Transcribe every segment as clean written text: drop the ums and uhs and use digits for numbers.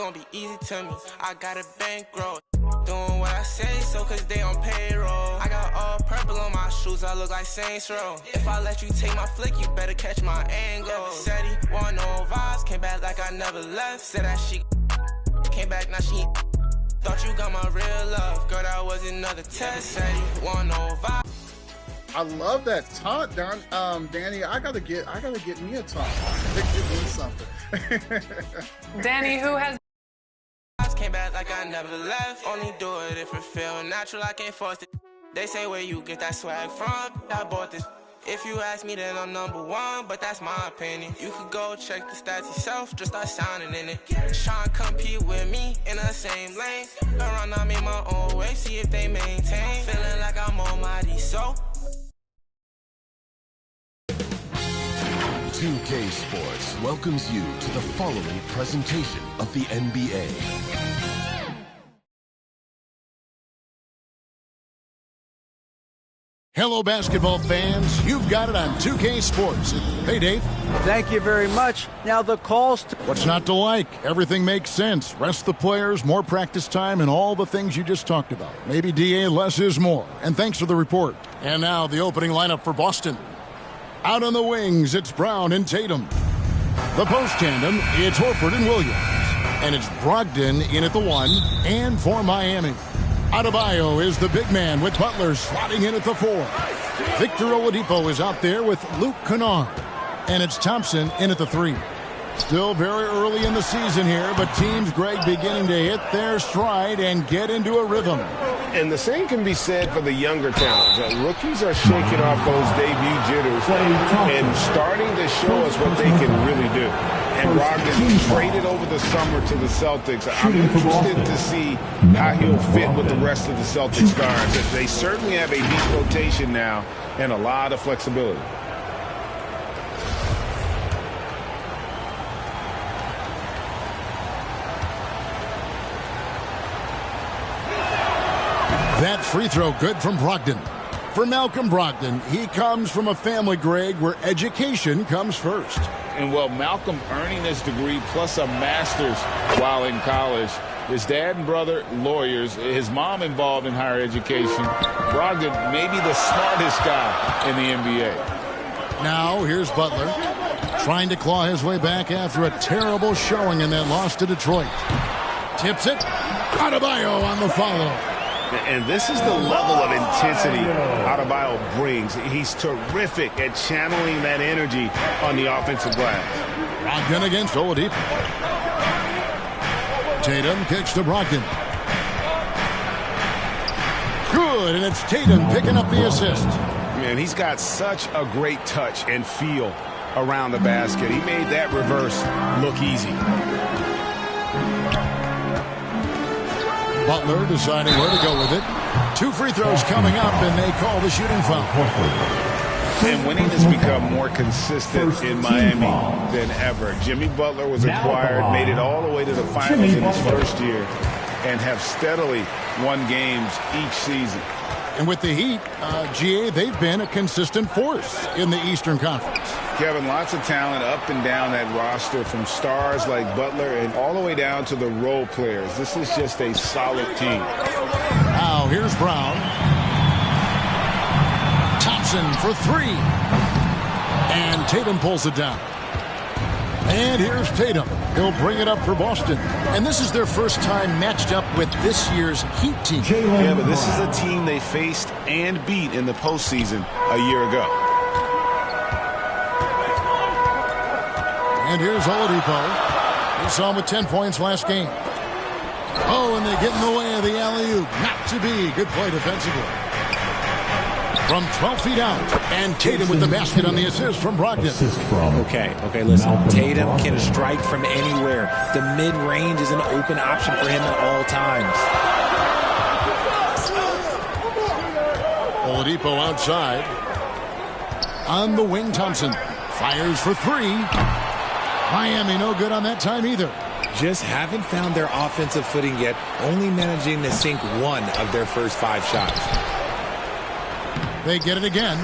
gon' be easy to me. I got a bankroll. Doing what I say, so cause they on payroll. I got all purple on my shoes, I look like Saints Row. If I let you take my flick, you better catch my angle. Said he want no vibes, came back like I never left. Said that she came back, now she thought you got my real love. Girl, that was another test. Said he want no vibes. I love that taunt, Danny. I gotta get me a taunt. Give me something. Danny, who has Came back like I never left. Only do it if it feel natural. I can't force it. They say where you get that swag from. I bought this. If you ask me, then I'm #1, but that's my opinion. You could go check the stats yourself, just start signing in it. Try and compete with me in the same lane. Around, I made my own way, see if they maintain. Feeling like I'm almighty, so 2K Sports welcomes you to the following presentation of the NBA. Hello, basketball fans. You've got it on 2K Sports. Hey, Dave. Thank you very much. Now the calls to... What's not to like? Everything makes sense. Rest the players, more practice time, and all the things you just talked about. Maybe, DA, less is more. And thanks for the report. And now the opening lineup for Boston. Out on the wings, it's Brown and Tatum. The post tandem, it's Horford and Williams. And it's Brogdon in at the 1, and for Miami, Adebayo is the big man with Butler slotting in at the 4. Victor Oladipo is out there with Luke Kennard. And it's Thompson in at the 3. Still very early in the season here, but teams, Greg, beginning to hit their stride and get into a rhythm. And the same can be said for the younger talent. Rookies are shaking off those debut jitters and starting to show us what they can really do. And Brogdon traded over the summer to the Celtics. I'm interested to see how he'll fit with the rest of the Celtics guards. They certainly have a deep rotation now and a lot of flexibility. That free throw good from Brogdon. For Malcolm Brogdon, he comes from a family, Greg, where education comes first. And well, Malcolm earning his degree plus a master's while in college. His dad and brother, lawyers. His mom involved in higher education. Brogdon, maybe the smartest guy in the NBA. Now, here's Butler, trying to claw his way back after a terrible showing in that loss to Detroit. Tips it. Adebayo on the follow. And this is the level of intensity Adebayo brings. He's terrific at channeling that energy on the offensive glass. Brogdon against Oladipo. Tatum kicks to Brogdon. Good, and it's Tatum picking up the assist. Man, he's got such a great touch and feel around the basket. He made that reverse look easy. Butler deciding where to go with it. 2 free throws coming up, and they call the shooting foul. And winning has become more consistent in Miami than ever. Jimmy Butler was acquired, made it all the way to the finals in his first year, and have steadily won games each season. And with the Heat, GA, they've been a consistent force in the Eastern Conference. Kevin, lots of talent up and down that roster, from stars like Butler and all the way down to the role players. This is just a solid team. Now, here's Brown. Thompson for 3. And Tatum pulls it down. And here's Tatum. He'll bring it up for Boston. And this is their first time matched up with this year's Heat team. Yeah, but this is a team they faced and beat in the postseason a year ago. And here's Oladipo. We saw him with 10 points last game. Oh, and they get in the way of the alley-oop. Not to be. Good play defensively. From 12 feet out. And Tatum with the basket on the assist from Brogdon. Okay, listen. Tatum can strike from anywhere. The mid-range is an open option for him at all times. Oladipo outside. On the wing, Thompson. Fires for 3. Miami no good on that time either. Just haven't found their offensive footing yet, only managing to sink 1 of their first 5 shots. They get it again.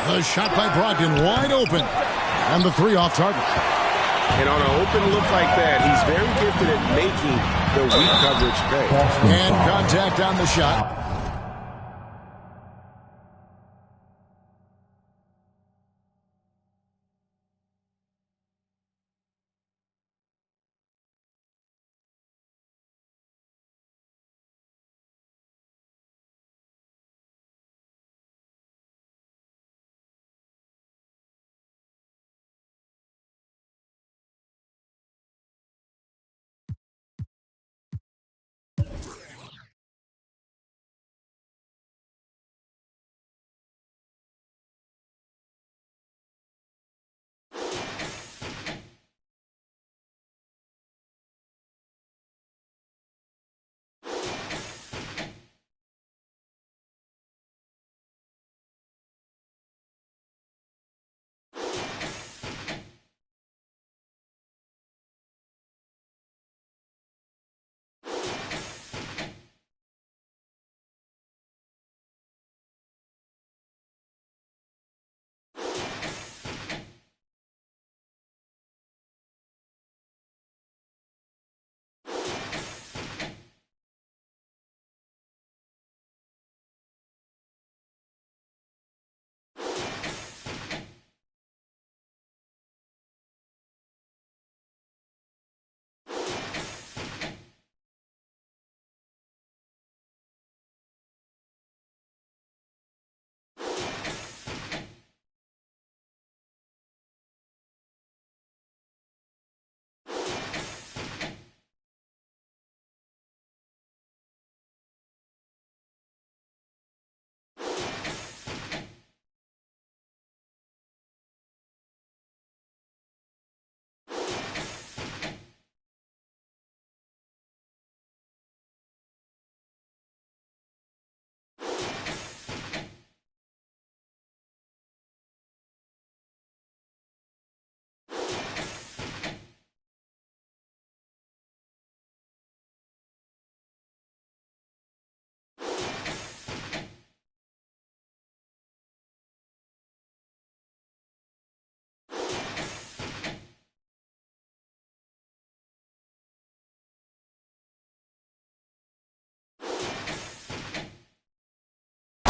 The shot by Brogdon wide open. And the three off target. And on an open look like that, he's very gifted at making the weak coverage pay. And contact on the shot.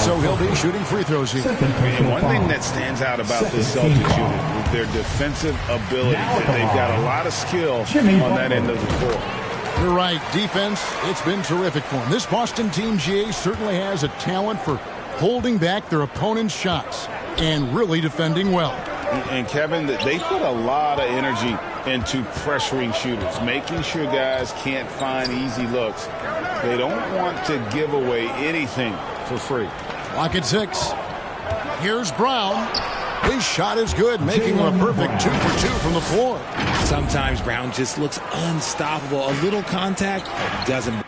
So he'll be shooting free throws here. And one thing that stands out about this Celtics unit is their defensive ability. They've got a lot of skill on that end of the court. You're right. Defense, it's been terrific for them. This Boston team, GA, certainly has a talent for holding back their opponent's shots and really defending well. And, Kevin, they put a lot of energy into pressuring shooters, making sure guys can't find easy looks. They don't want to give away anything for free. Clock at 6. Here's Brown. His shot is good, making him a perfect 2 for 2 from the floor. Sometimes Brown just looks unstoppable. A little contact doesn't.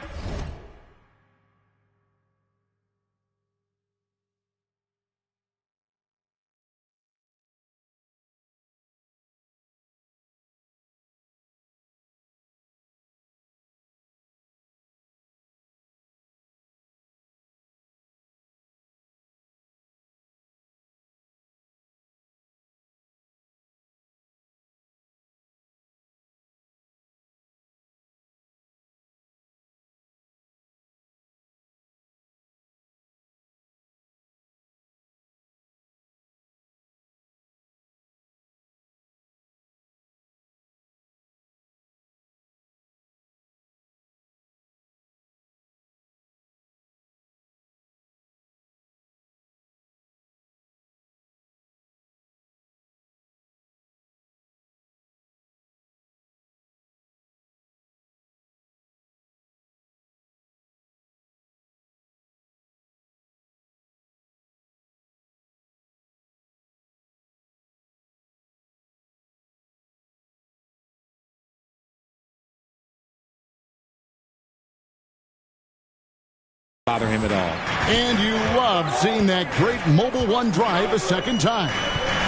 Bother him at all. And you love seeing that great mobile one drive a second time.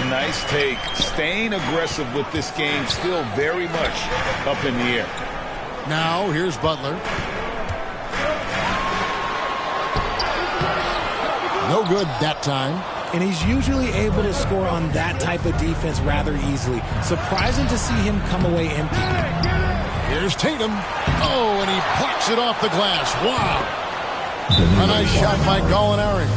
Nice take. Staying aggressive with this game, still very much up in the air. Now here's Butler. No good that time. and he's usually able to score on that type of defense rather easily. Surprising to see him come away empty. Here's Tatum. Oh, and he blocks it off the glass. Wow. A nice shot by Gallinari.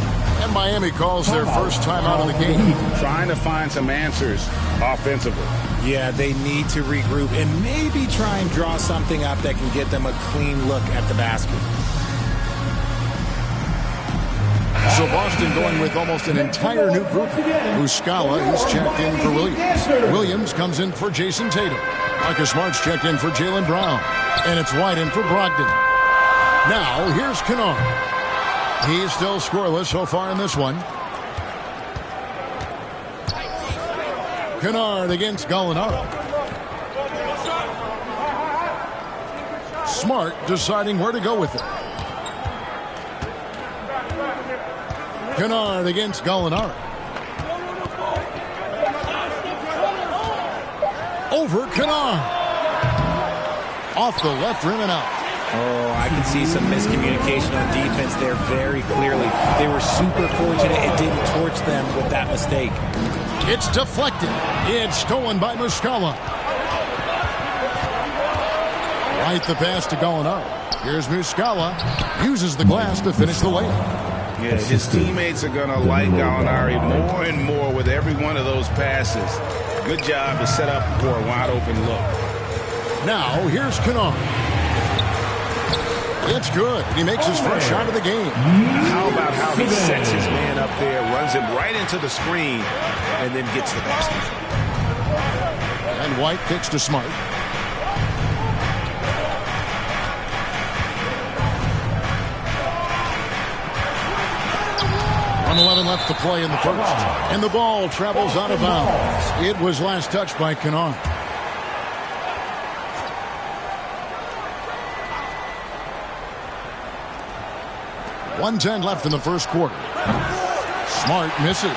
And Miami calls their first time out of the game. Trying to find some answers offensively. Yeah, they need to regroup and maybe try and draw something up that can get them a clean look at the basket. So Boston going with almost an entire new group. Muscala is checked in for Williams. Williams comes in for Jason Tatum. Marcus Smart's checked in for Jaylen Brown. And it's White in for Brogdon. Now, here's Kennard. He's still scoreless so far in this one. Kennard against Gallinari. Smart deciding where to go with it. Kennard against Gallinari. Over Kennard. Off the left rim and out. Oh, I can see some miscommunication on defense there very clearly. They were super fortunate it didn't torch them with that mistake. It's deflected. It's stolen by Muscala. Right the pass to Gallinari. Here's Muscala. Uses the glass to finish the layup. Yeah, his teammates are going to like Gallinari more and more with every one of those passes. Good job to set up for a wide-open look. Now, here's Kennard. It's good. He makes his first shot of the game. Now, how about how he sets his man up there, runs him right into the screen, and then gets the basket. And White kicks to Smart. .11 left to play in the first. And the ball travels out of bounds. It was last touched by Kennard. .110 left in the first quarter. Smart misses.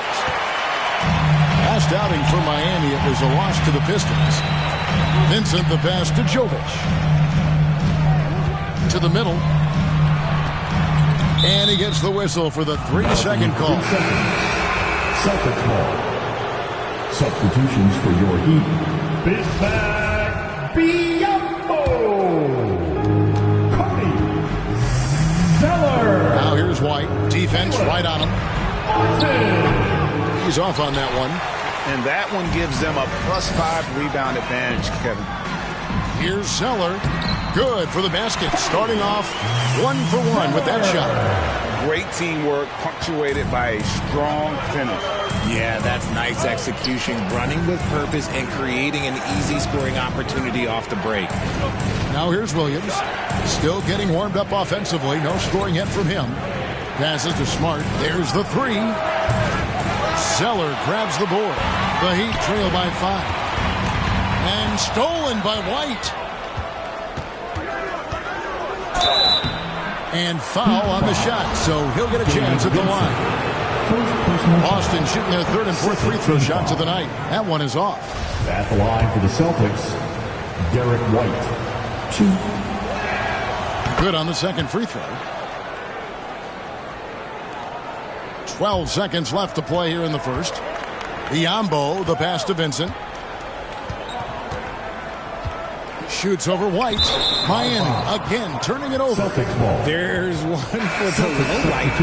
Last outing for Miami, it was a loss to the Pistons. Vincent the pass to Jovic. To the middle. And he gets the whistle for the 3-second call. Celtics ball. Substitutions for your Heat. Bismack Biyombo. Now here's White. Defense right on him. He's off on that one. And that one gives them a +5 rebound advantage, Kevin. Here's Zeller. Good for the basket. Starting off 1 for 1 with that shot. Great teamwork punctuated by a strong finish. Yeah, that's nice execution. Running with purpose and creating an easy scoring opportunity off the break. Now here's Williams. Still getting warmed up offensively. No scoring yet from him. Passes to Smart. There's the 3. Zeller grabs the board. The Heat trail by 5. And stolen by White. And foul on the shot, so he'll get a chance at the line. Boston shooting their 3rd and 4th free throw shots of the night. That one is off. At the line for the Celtics, Derek White. 2. Good on the 2nd free throw. 12 seconds left to play here in the first. Biyombo, the pass to Vincent. Shoots over White. Miami again turning it over. There's one for the low light.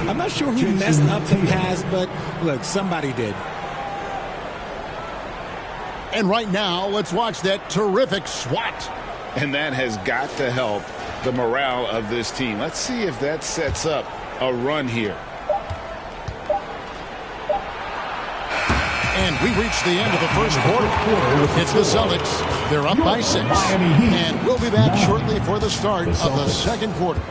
I'm not sure who messed up the pass, but look, somebody did. And right now, let's watch that terrific swat. And that has got to help the morale of this team. Let's see if that sets up a run here. And we reach the end of the first quarter. It's the Celtics. They're up by 6. And we'll be back shortly for the start of the second quarter. 15.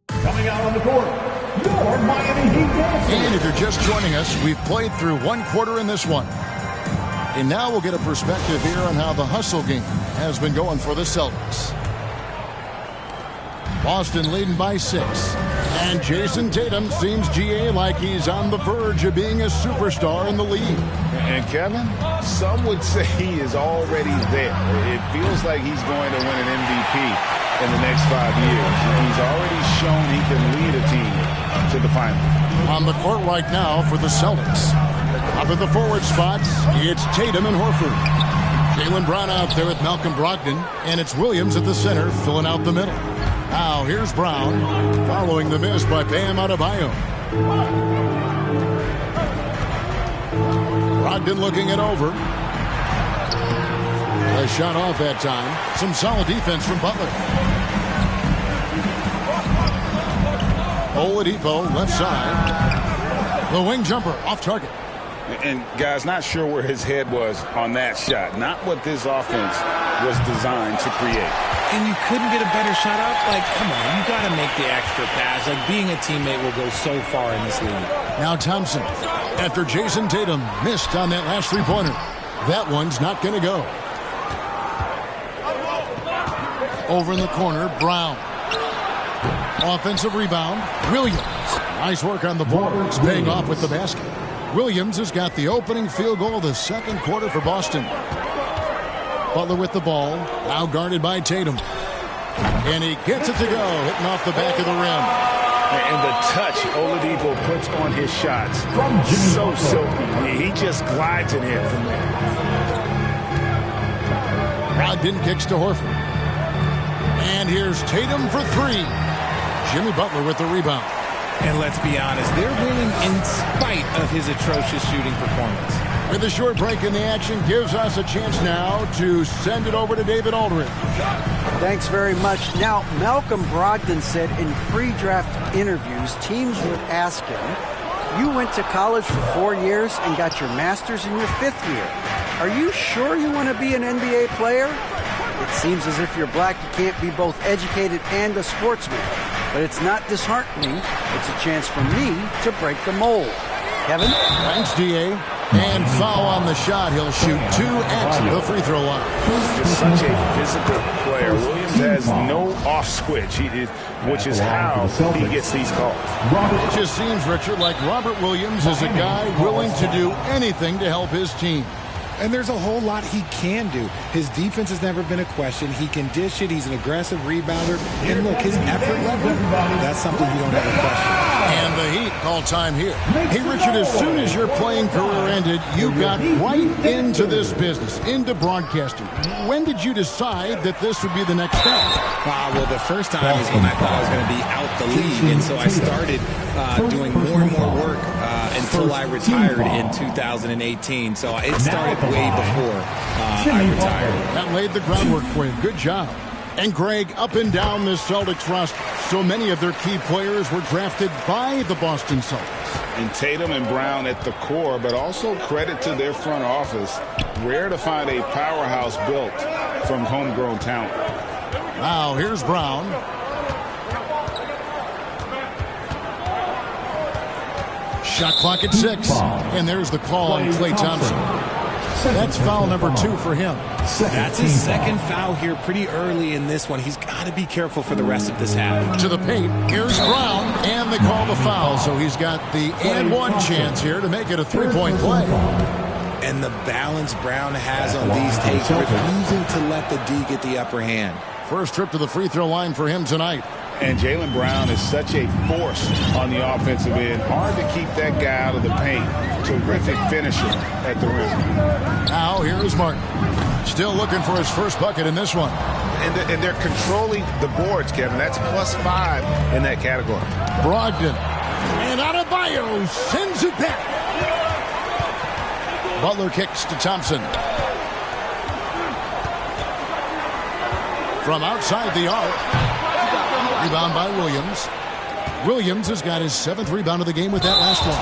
Coming out on the court, your Miami Heat. And if you're just joining us, we've played through 1 quarter in this one. And now we'll get a perspective here on how the hustle game has been going for the Celtics. Boston leading by 6. And Jason Tatum seems, GA, like he's on the verge of being a superstar in the league. And Kevin, some would say he is already there. It feels like he's going to win an MVP in the next 5 years. He's already shown he can lead a team to the final. On the court right now for the Celtics. Up in the forward spots, it's Tatum and Horford. Jaylen Brown out there with Malcolm Brogdon, and it's Williams at the center filling out the middle. Now here's Brown, following the miss by Bam Adebayo. Brogdon looking it over. A shot off that time. Some solid defense from Butler. Oladipo left side. The wing jumper off target. And guys, not sure where his head was on that shot. Not what this offense was designed to create. And you couldn't get a better shot off? Like, come on, you got to make the extra pass. Like, being a teammate will go so far in this league. Now Thompson, after Jason Tatum missed on that last three-pointer. That one's not going to go. Over in the corner, Brown. Offensive rebound, Williams. Nice work on the boards, paying off with the basket. Williams has got the opening field goal of the second quarter for Boston. Butler with the ball, now guarded by Tatum. And he gets it to go, hitting off the back of the rim. And the touch Oladipo puts on his shots, so silky. He just glides in here from there. Brogdon kicks to Horford. And here's Tatum for three. Jimmy Butler with the rebound. And let's be honest, they're winning in spite of his atrocious shooting performance. With a short break in the action, gives us a chance now to send it over to David Aldridge. Thanks very much. Now, Malcolm Brogdon said in pre-draft interviews, teams would ask him, you went to college for 4 years and got your master's in your 5th year. Are you sure you want to be an NBA player? It seems as if you're black, you can't be both educated and a sportsman. But it's not disheartening. It's a chance for me to break the mold. Kevin? Thanks, D.A. And foul on the shot. He'll shoot 2 at the free throw line. He's such a physical player. Williams has no off switch, which is how he gets these calls. It just seems, Richard, like Robert Williams is a guy willing to do anything to help his team. And there's a whole lot he can do. His defense has never been a question. He can dish it. He's an aggressive rebounder. And look, his effort level, that's something you don't ever question. And the Heat call time here. Hey, Richard, as soon as your playing career ended, you got right into this business, into broadcasting. When did you decide that this would be the next step? Well, the first time is when I thought I was going to be out the league. And so I started doing more and more work until I retired in 2018. So it started way before I retired. That laid the groundwork for you. Good job. And Greg, up and down this Celtics roster, so many of their key players were drafted by the Boston Celtics. And Tatum and Brown at the core, but also credit to their front office. Rare to find a powerhouse built from homegrown talent. Now here's Brown. Shot clock at 6. And there's the call on Klay Thompson. That's foul number 2 for him. That's his second foul here pretty early in this one. He's got to be careful for the rest of this half. To the paint. Here's Brown. And they call the foul. So he's got the and one chance here to make it a 3-point play. And the balance Brown has on these takes, refusing to let the D get the upper hand. First trip to the free throw line for him tonight. And Jaylen Brown is such a force on the offensive end. Hard to keep that guy out of the paint. Terrific finisher at the rim. Now here's Martin. Still looking for his first bucket in this one. And they're controlling the boards, Kevin. That's +5 in that category. Brogdon. And Adebayo sends it back. Butler kicks to Thompson. From outside the arc. Rebound by Williams. Williams has got his 7th rebound of the game with that last one.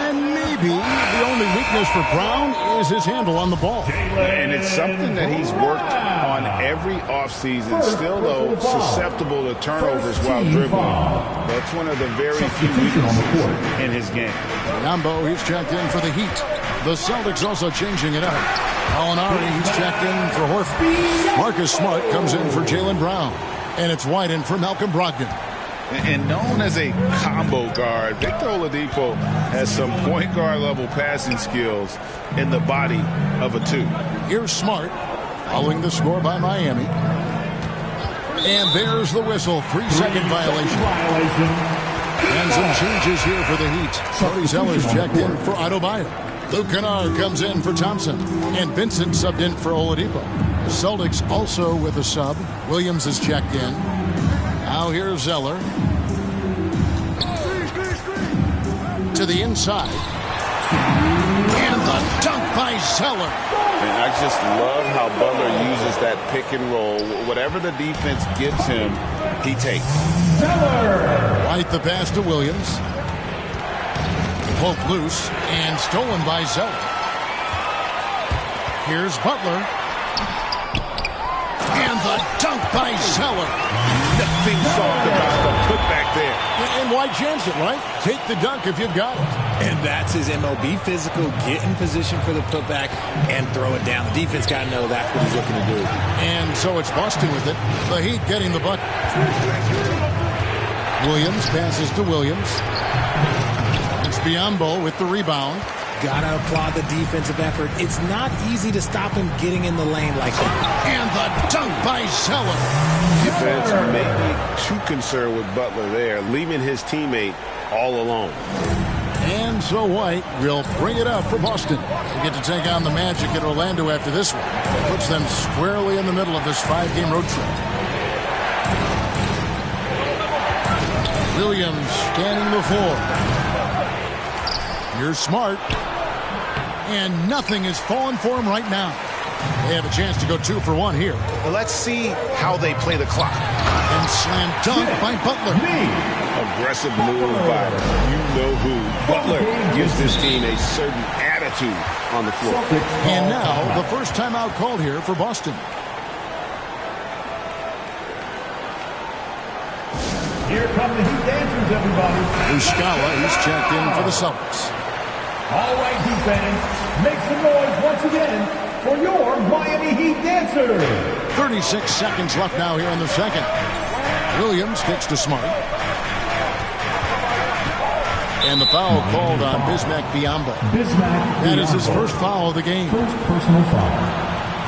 And maybe the only weakness for Brown is his handle on the ball. And it's something that he's worked on every offseason. Still, though, susceptible to turnovers while dribbling. That's one of the very few weaknesses in his game. Yambo, he's checked in for the Heat. The Celtics also changing it up. Alinari, he's checked in for Horford. Marcus Smart comes in for Jaylen Brown. And it's White in for Malcolm Brogdon. And known as a combo guard, Victor Oladipo has some point guard level passing skills in the body of a 2. Here's Smart following the score by Miami. And there's the whistle. 3-second violation. And some changes here for the Heat. Cody Zeller's checked in for Adebayo. Luke Kennard comes in for Thompson. And Vincent subbed in for Oladipo. The Celtics also with a sub. Williams is checked in. Now here's Zeller. To the inside. And the dunk by Zeller. And I just love how Butler uses that pick and roll. Whatever the defense gives him, he takes. White the pass to Williams. Poke loose and stolen by Zeller. Here's Butler. And the dunk by Zeller. Nothing soft about the putback there. And why chance it, right? Take the dunk if you've got it. And that's his MO. Be physical, get in position for the putback, and throw it down. The defense got to know that's what he's looking to do. And so it's Boston with it. The Heat getting the bucket. Williams passes to Williams. It's Biyombo with the rebound. Gotta applaud the defensive effort. It's not easy to stop him getting in the lane like that. And the dunk by Zeller. Defense may be too concerned with Butler there, leaving his teammate all alone. And so White will bring it up for Boston. They get to take on the Magic at Orlando after this one. Puts them squarely in the middle of this 5-game road trip. Williams scanning the floor. Here's Smart. And nothing is falling for him right now. They have a chance to go 2 for 1 here. Let's see how they play the clock. And slam dunk by Butler. Aggressive move by you-know-who. Butler gives this team a certain attitude on the floor. And now the first timeout called here for Boston. Here come the Heat dancers, everybody. Muscala is checked in for the Celtics. All right, defense, make some noise once again for your Miami Heat dancers. 36 seconds left now here in the second. Williams kicks to Smart. And the foul called on Bismack Biyombo. That is his first foul of the game. First personal foul.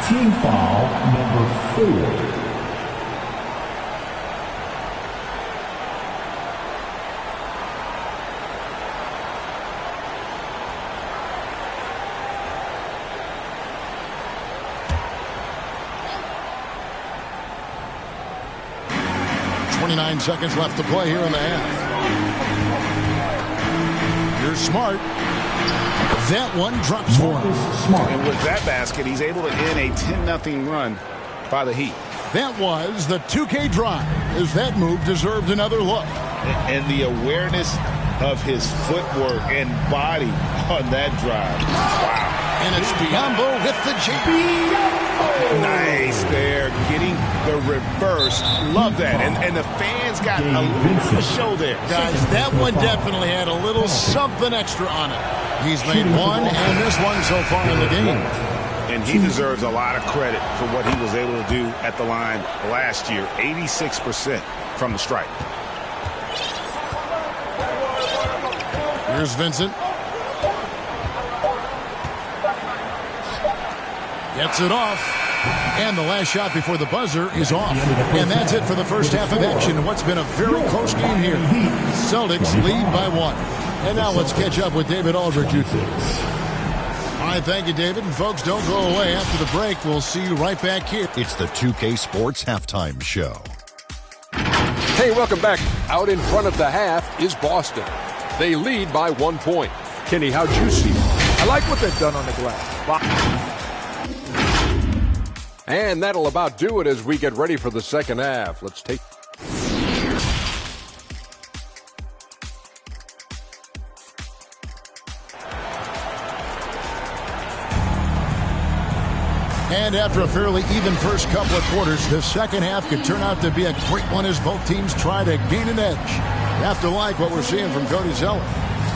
Team foul number 4. Seconds left to play here in the half. Here's Smart. That one drops for him. Smart. And with that basket, he's able to end a 10-0 run by the Heat. That was the 2K drive, as that move deserved another look. And the awareness of his footwork and body on that drive. Wow. And it's Biyombo with the jam. Nice there, getting the reverse. Love that. And the fans got a little show there. Guys, that one definitely had a little something extra on it. He's made one and this one so far in the game. And he deserves a lot of credit for what he was able to do at the line last year. 86% from the stripe. Here's Vincent. Gets it off. And the last shot before the buzzer is off. And that's it for the first half of action in what's been a very close game here. Celtics lead by 1. And now let's catch up with David Aldridge. All right, thank you, David. And folks, don't go away. After the break, we'll see you right back here. It's the 2K Sports Halftime Show. Hey, welcome back. Out in front of the half is Boston. They lead by 1 point. Kenny, how'd you see it? I like what they've done on the glass. And that'll about do it as we get ready for the second half. Let's take... And after a fairly even first couple of quarters, the second half could turn out to be a great one as both teams try to gain an edge. You have to like what we're seeing from Cody Zeller.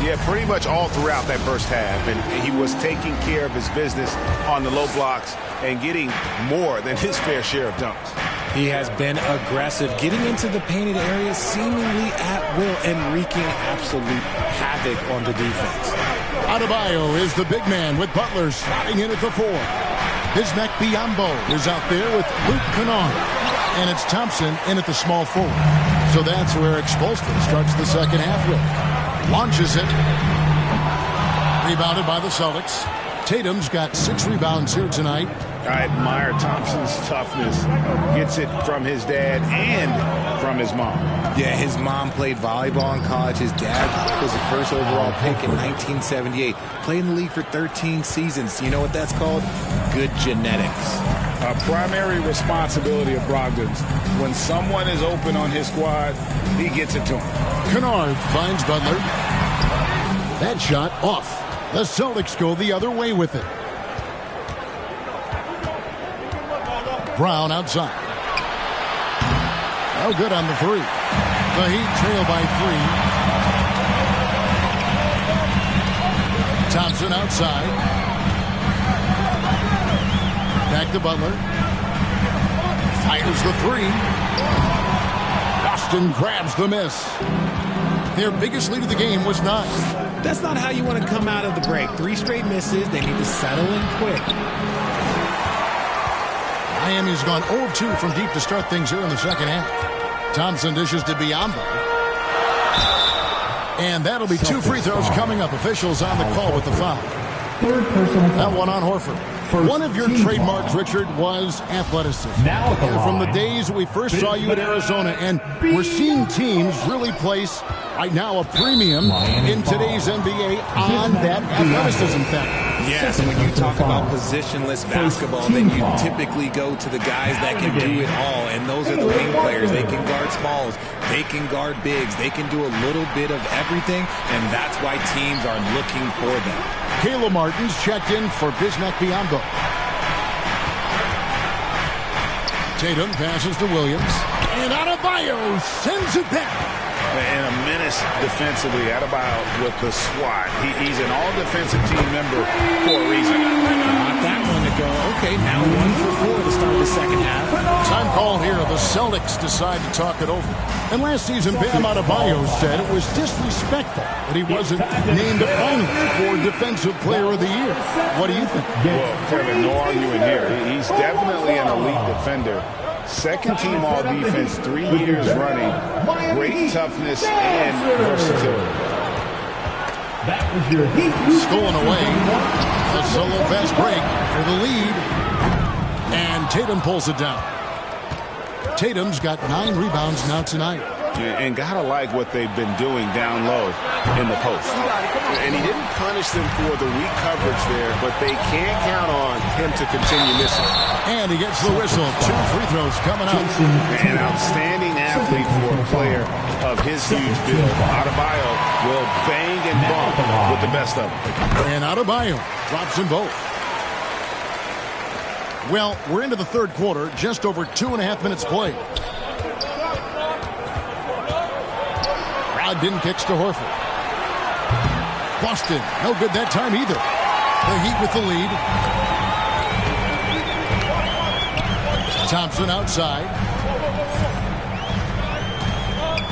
Yeah, pretty much all throughout that first half. And he was taking care of his business on the low blocks and getting more than his fair share of dunks. He has been aggressive, getting into the painted area seemingly at will and wreaking absolute havoc on the defense. Adebayo is the big man with Butler sliding in at the 4. Bismack is out there with Luke Kennard. And it's Thompson in at the small forward. So that's where Eric Spoelstra starts the second half with. Launches it. Rebounded by the Celtics. Tatum's got 6 rebounds here tonight. I admire Thompson's toughness. Gets it from his dad and from his mom. Yeah, his mom played volleyball in college. His dad was the first overall pick in 1978. Played in the league for 13 seasons. You know what that's called? Good genetics. A primary responsibility of Brogdon's. When someone is open on his squad, he gets it to him. Kennard finds Butler. That shot off. The Celtics go the other way with it. Brown outside. No good on the 3. The Heat trail by 3. Thompson outside. Back to Butler. Fires the 3. Boston grabs the miss. Their biggest lead of the game was 9. That's not how you want to come out of the break. 3 straight misses. They need to settle in quick. Miami's gone 0-2 from deep to start things here in the second half. Thompson dishes to Biyombo. And that'll be 2 free throws coming up. Officials on the call with the foul. That one on Horford. One of your trademarks, Richard, was athleticism. And from the days we first saw you at Arizona, and we're seeing teams really place, right now, a premium in today's NBA on that athleticism factor. Yes, and when you talk about positionless basketball, then you typically go to the guys that can do it all, and those are the wing players. They can guard smalls, they can guard bigs, they can do a little bit of everything, and that's why teams are looking for them. Caleb Martin's checked in for Bismack Biyombo. Tatum passes to Williams, and Adebayo sends it back. And a menace defensively. Adebayo with the swat. He's an all-defensive team member for a reason. Not that one to go. Okay, now 1 for 4 to start the second half. Time call here. The Celtics decide to talk it over. And last season, Bam Adebayo said it was disrespectful that he wasn't named a finalist for Defensive Player of the Year. What do you think? Well, Kevin, no arguing here. He's definitely an elite defender. Second team all defense, 3 years running. Great toughness and versatility. Stolen away. A solo fast break for the lead. And Tatum pulls it down. Tatum's got 9 rebounds now tonight. And gotta like what they've been doing down low in the post. And he didn't punish them for the weak coverage there, but they can't count on him to continue missing. And he gets the whistle. 2 free throws coming up. An outstanding athlete for a player of his huge build. Adebayo will bang and bump with the best of them. And Adebayo drops them both. Well, we're into the third quarter, just over 2.5 minutes played. Brogdon kicks to Horford. Boston, no good that time either. The Heat with the lead. Thompson outside.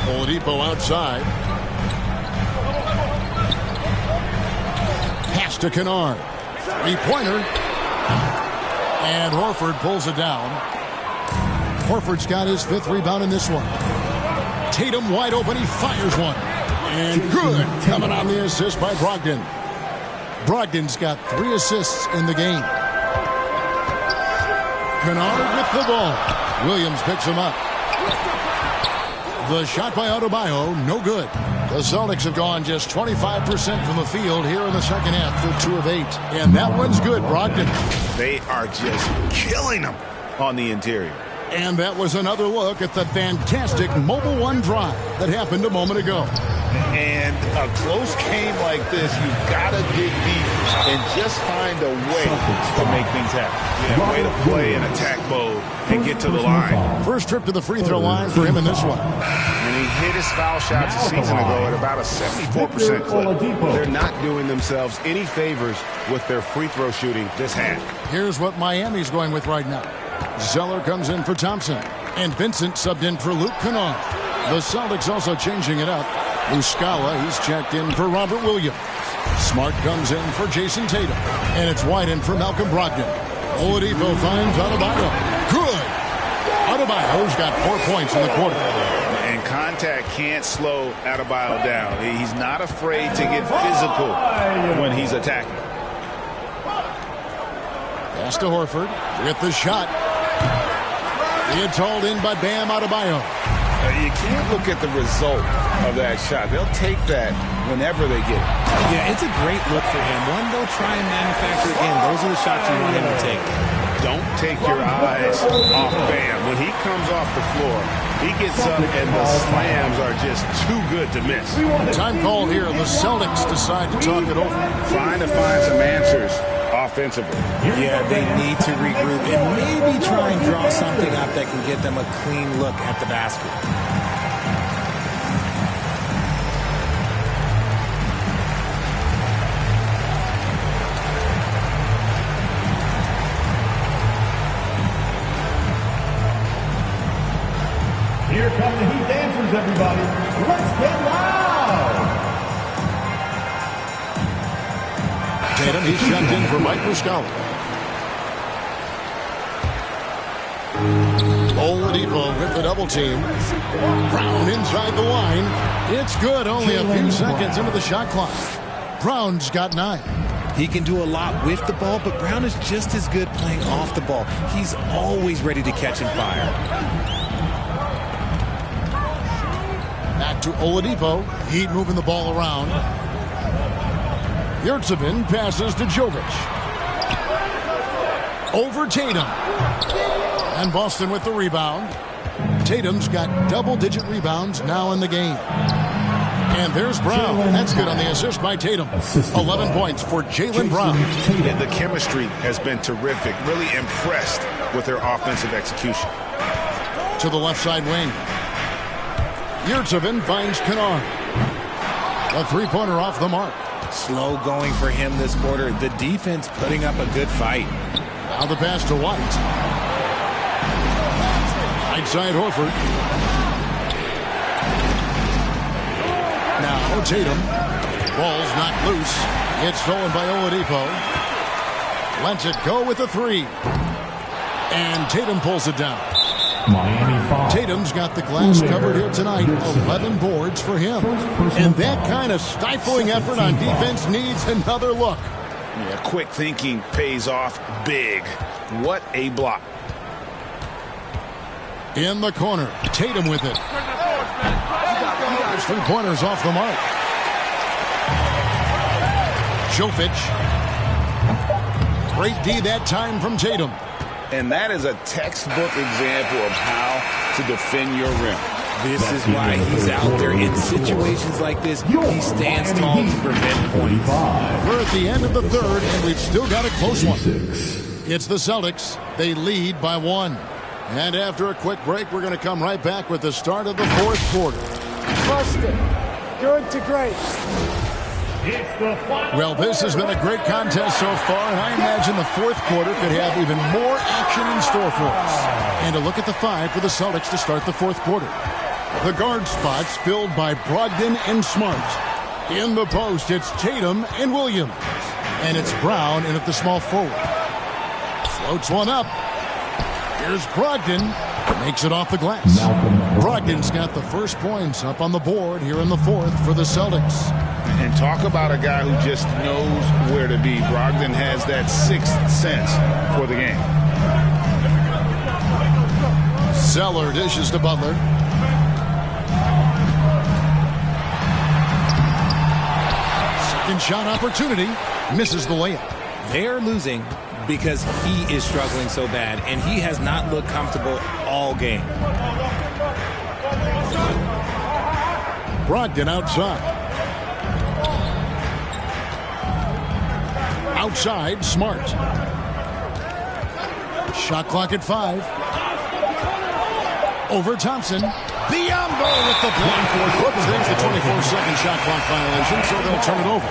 Oladipo outside. Pass to Kennard. 3-pointer. And Horford pulls it down. Horford's got his 5th rebound in this one. Tatum wide open. He fires one. And good. Coming on the assist by Brogdon. Brogdon's got 3 assists in the game. Kennard with the ball. Williams picks him up. The shot by Adebayo, no good. The Celtics have gone just 25% from the field here in the second half. They're 2 of 8. And that one's good, Brogdon. They are just killing them on the interior. And that was another look at the fantastic Mobile One drive that happened a moment ago. And a close game like this, you've got to dig deep and just find a way to make things happen. Yeah, way to play in attack mode and get to the line. First trip to the free throw line for him in this one. And he hit his foul shots a season ago at about a 74% clip. They're not doing themselves any favors with their free throw shooting this half. Here's what Miami's going with right now. Zeller comes in for Thompson. And Vincent subbed in for Luke Kennard. The Celtics also changing it up. Muscala, he's checked in for Robert Williams. Smart comes in for Jason Tatum. And it's Whiten for Malcolm Brogdon. Oladipo finds Adebayo. Good! Adebayo's got 4 points in the quarter. And contact can't slow Adebayo down. He's not afraid to get physical when he's attacking. Pass to Horford with the shot. It's hauled in by Bam Adebayo. You can't look at the result of that shot. They'll take that whenever they get it. Yeah, it's a great look for him. One, they'll try and manufacture again. Those are the shots you want him to take. Don't take your eyes off Bam. When he comes off the floor, he gets up and the slams are just too good to miss. Time called here. The Celtics decide to talk it over. Trying to find some answers offensively. Yeah, they need to regroup and maybe try and draw something up that can get them a clean look at the basket. Here come the Heat dancers, everybody. Let's get loud! Tatum, he's checked in for Mike Muscala. Oladipo with the double team. Brown inside the line. It's good, only a few seconds into the shot clock. Brown's got 9. He can do a lot with the ball, but Brown is just as good playing off the ball. He's always ready to catch and fire. Back to Oladipo. Heat moving the ball around. Yurtsevin passes to Jovic. Over Tatum. And Boston with the rebound. Tatum's got double-digit rebounds now in the game. And there's Brown. That's good on the assist by Tatum. 11 points for Jaylen Brown. And the chemistry has been terrific. Really impressed with their offensive execution. To the left side wing. Yurtsevin finds Kennard. A three-pointer off the mark. Slow going for him this quarter. The defense putting up a good fight. Now the pass to White. Right side Horford. Now Tatum. Ball's not loose. It's stolen by Oladipo. Lets it go with a 3. And Tatum pulls it down. Miami foul. Tatum's got the glass covered here tonight. 11 boards for him. And that kind of stifling effort on defense needs another look. Yeah, quick thinking pays off big. What a block. In the corner, Tatum with it. There's 3 pointers off the mark. Jovic. Great D that time from Tatum. And that is a textbook example of how to defend your rim. This is why he's out there in situations like this. He stands tall to prevent points. We're at the end of the third, and we've still got a close one. It's the Celtics. They lead by 1. And after a quick break, we're going to come right back with the start of the fourth quarter. Busted. Good to great. Well, this has been a great contest so far, and I imagine the fourth quarter could have even more action in store for us. And a look at the 5 for the Celtics to start the fourth quarter. The guard spots filled by Brogdon and Smart. In the post, it's Tatum and Williams. And it's Brown in at the small forward. Floats one up. Here's Brogdon. Makes it off the glass. Brogdon's got the first points up on the board here in the fourth for the Celtics. And talk about a guy who just knows where to be. Brogdon has that 6th sense for the game. Zeller dishes to Butler. Second shot opportunity. Misses the layup. They're losing because he is struggling so bad, and he has not looked comfortable all game. Brogdon outside. Outside, Smart. Shot clock at 5. Over Thompson. Biyombo with the block. Whoops, there's the 24-second shot clock violation, so they'll turn it over.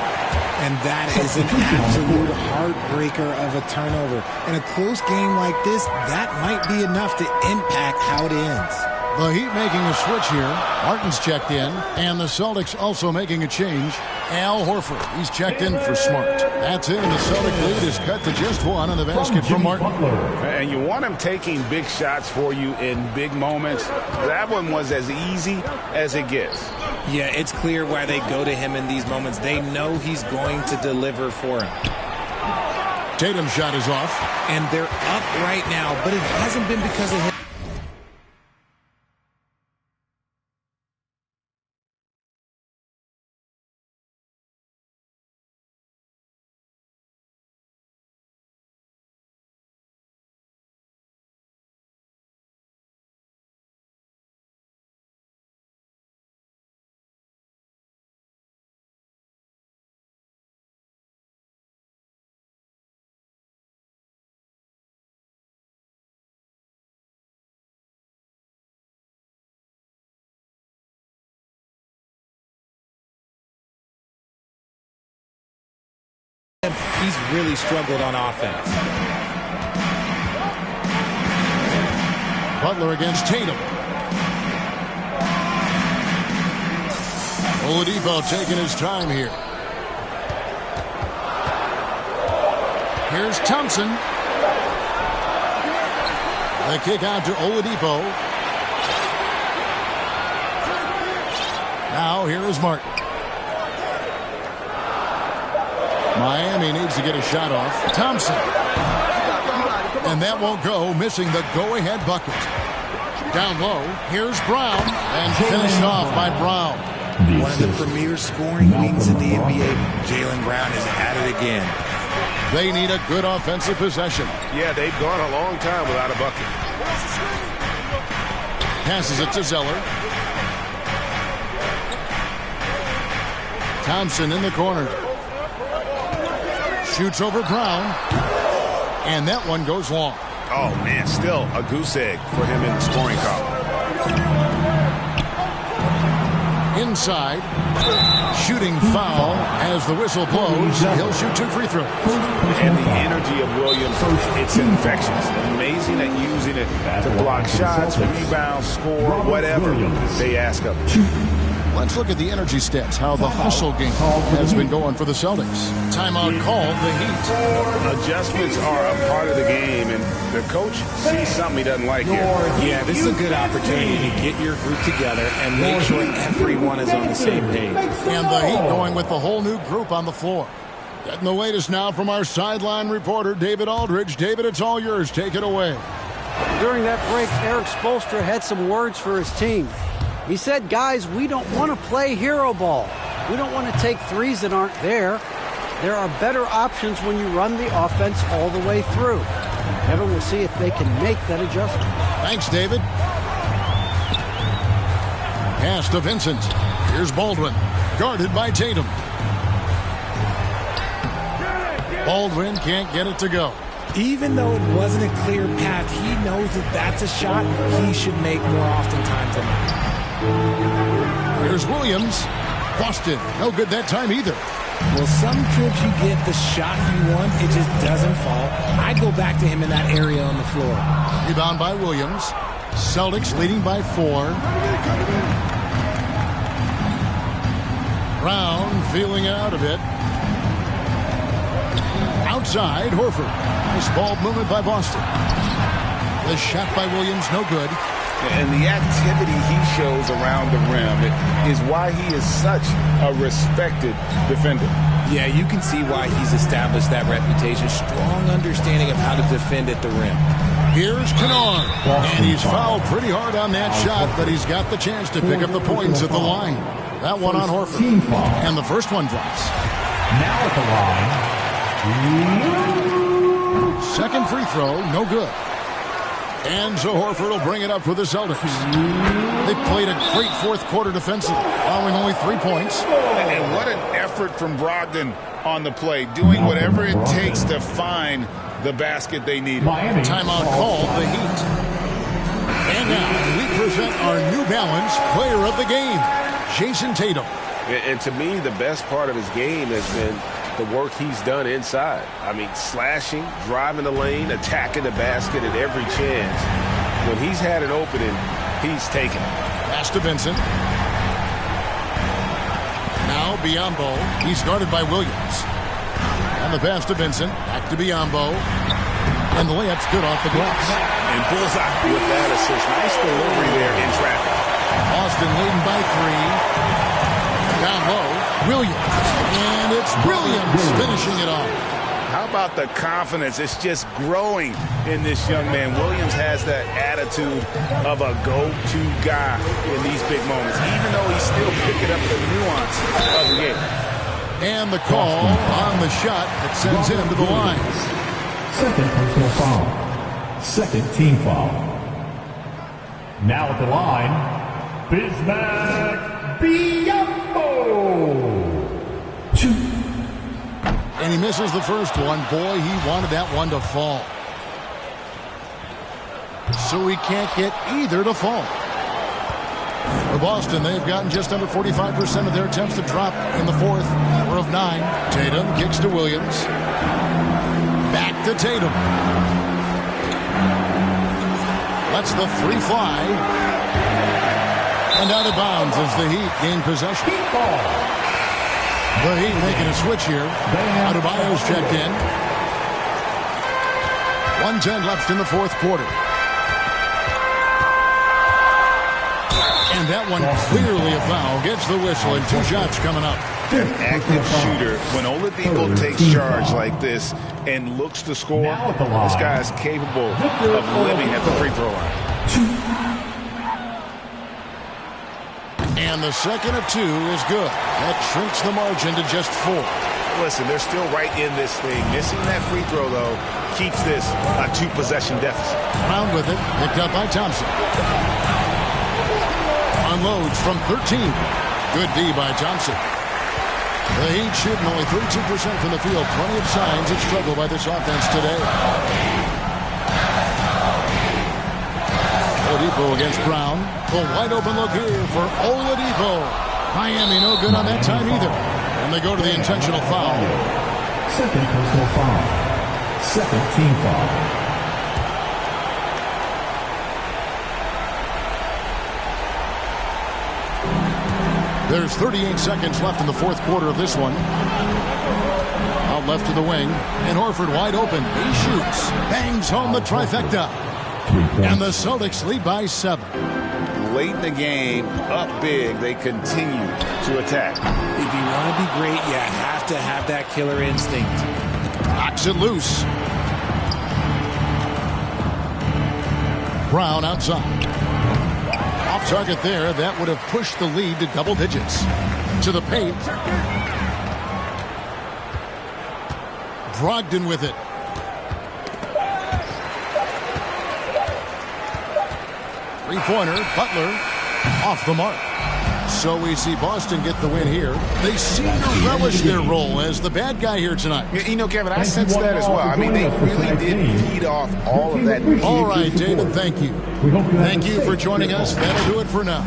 And that is an absolute heartbreaker of a turnover. In a close game like this, that might be enough to impact how it ends. The Heat making a switch here. Martin's checked in, and the Celtics also making a change. Al Horford, he's checked in for Smart. That's it, and the Celtic lead is cut to just one on the basket from Martin. And you want him taking big shots for you in big moments. That one was as easy as it gets. Yeah, it's clear why they go to him in these moments. They know he's going to deliver for him. Tatum's shot is off. And they're up right now, but it hasn't been because of him. He's really struggled on offense. Butler against Tatum. Oladipo taking his time here. Here's Thompson. The kick out to Oladipo. Now here is Martin. Miami needs to get a shot off. Thompson. And that won't go, missing the go-ahead bucket. Down low, here's Brown, and finished off by Brown. One of the premier scoring wings in the NBA. Jaylen Brown is at it again. They need a good offensive possession. Yeah, they've gone a long time without a bucket. Passes it to Zeller. Thompson in the corner. Shoots over Brown. And that one goes long. Oh, man, still a goose egg for him in the scoring column. Inside. Shooting foul as the whistle blows. He'll shoot 2 free throws. And the energy of Williams, it's infectious. Amazing at using it to block shots, rebounds, score, whatever they ask of him. Let's look at the energy stats, how the hustle game has been going for the Celtics. Timeout called the Heat. Adjustments are a part of the game, and the coach sees something he doesn't like here. Yeah, this is a good opportunity to get your group together and make sure everyone is on the same page. And the Heat going with the whole new group on the floor. Getting the latest now from our sideline reporter, David Aldridge. David, it's all yours. Take it away. During that break, Eric Spoelstra had some words for his team. He said, guys, we don't want to play hero ball. We don't want to take threes that aren't there. There are better options when you run the offense all the way through. Evan will see if they can make that adjustment. Thanks, David. Pass to Vincent. Here's Baldwin, guarded by Tatum. Baldwin can't get it to go. Even though it wasn't a clear path, he knows that that's a shot he should make more oftentimes than not. Here's Williams. Boston, no good that time either. Well, some trips you get the shot you want, it just doesn't fall. I go back to him in that area on the floor. Rebound by Williams. Celtics leading by 4. Brown feeling it out a bit. Outside, Horford. Nice ball movement by Boston. The shot by Williams, no good. And the activity he shows around the rim is why he is such a respected defender. Yeah, you can see why he's established that reputation. Strong understanding of how to defend at the rim. Here's Kennard. And he's fouled pretty hard on that shot, but he's got the chance to pick up the points at the line. That one on Horford. And the first one drops. Now at the line. Second free throw, no good. And so Horford will bring it up for the Celtics. They played a great fourth quarter defensively, allowing only 3 points. And what an effort from Brogdon on the play, doing whatever it takes to find the basket they needed. Timeout called the Heat. And now we present our New Balance player of the game, Jason Tatum. And to me, the best part of his game has been the work he's done inside. I mean, slashing, driving the lane, attacking the basket at every chance. When he's had an opening, he's taken it. Pass to Vincent. Now Biyombo. He's guarded by Williams. And the pass to Vincent. Back to Biyombo. And the layup's good off the glass. And bullseye with that assist. Nice delivery there in traffic. Boston leading by 3. Down low, Williams. And it's Williams finishing it off. How about the confidence? It's just growing in this young man. Williams has that attitude of a go-to guy in these big moments, even though he's still picking up the nuance of the game. And the call on the shot that sends him to the line. Second personal foul. Second team foul. Now at the line, Bismack Biyombo. 2. And he misses the first one. Boy, he wanted that one to fall. So he can't get either to fall. For Boston, they've gotten just under 45% of their attempts to drop in the fourth. We're of 9. Tatum kicks to Williams. Back to Tatum. Lets the 3 fly. And out of bounds as the Heat gain possession. The Heat making a switch here. Adebayo's checked in. 1:10 left in the fourth quarter. And that one clearly a foul. Gets the whistle and 2 shots coming up. An active shooter, when Oladipo takes charge like this and looks to score, this guy is capable of living at the free throw line. And the second of 2 is good. That shrinks the margin to just 4. Listen, they're still right in this thing. Missing that free throw, though, keeps this a 2-possession deficit. Brown with it, picked up by Thompson. Unloads from 13. Good D by Thompson. The Heat shooting only 32% from the field. Plenty of signs of struggle by this offense today. Oladipo against Brown. The wide open look here for Oladipo. Miami no good on that time either. And they go to the intentional foul. Second personal foul. Second team foul. There's 38 seconds left in the fourth quarter of this one. Out left to the wing. And Horford wide open. He shoots. Bangs home the trifecta. And the Celtics lead by 7. Late in the game, up big, they continue to attack. If you want to be great, you have to have that killer instinct. Knocks it loose. Brown outside. Off target there. That would have pushed the lead to double digits. To the paint. Brogdon with it. Three-pointer, Butler, off the mark. So we see Boston get the win here. They seem to relish their role as the bad guy here tonight. You know, Kevin, I sense that as well. I mean, they really did feed off all of that. All right, David, thank you. Thank you for joining us. That'll do it for now.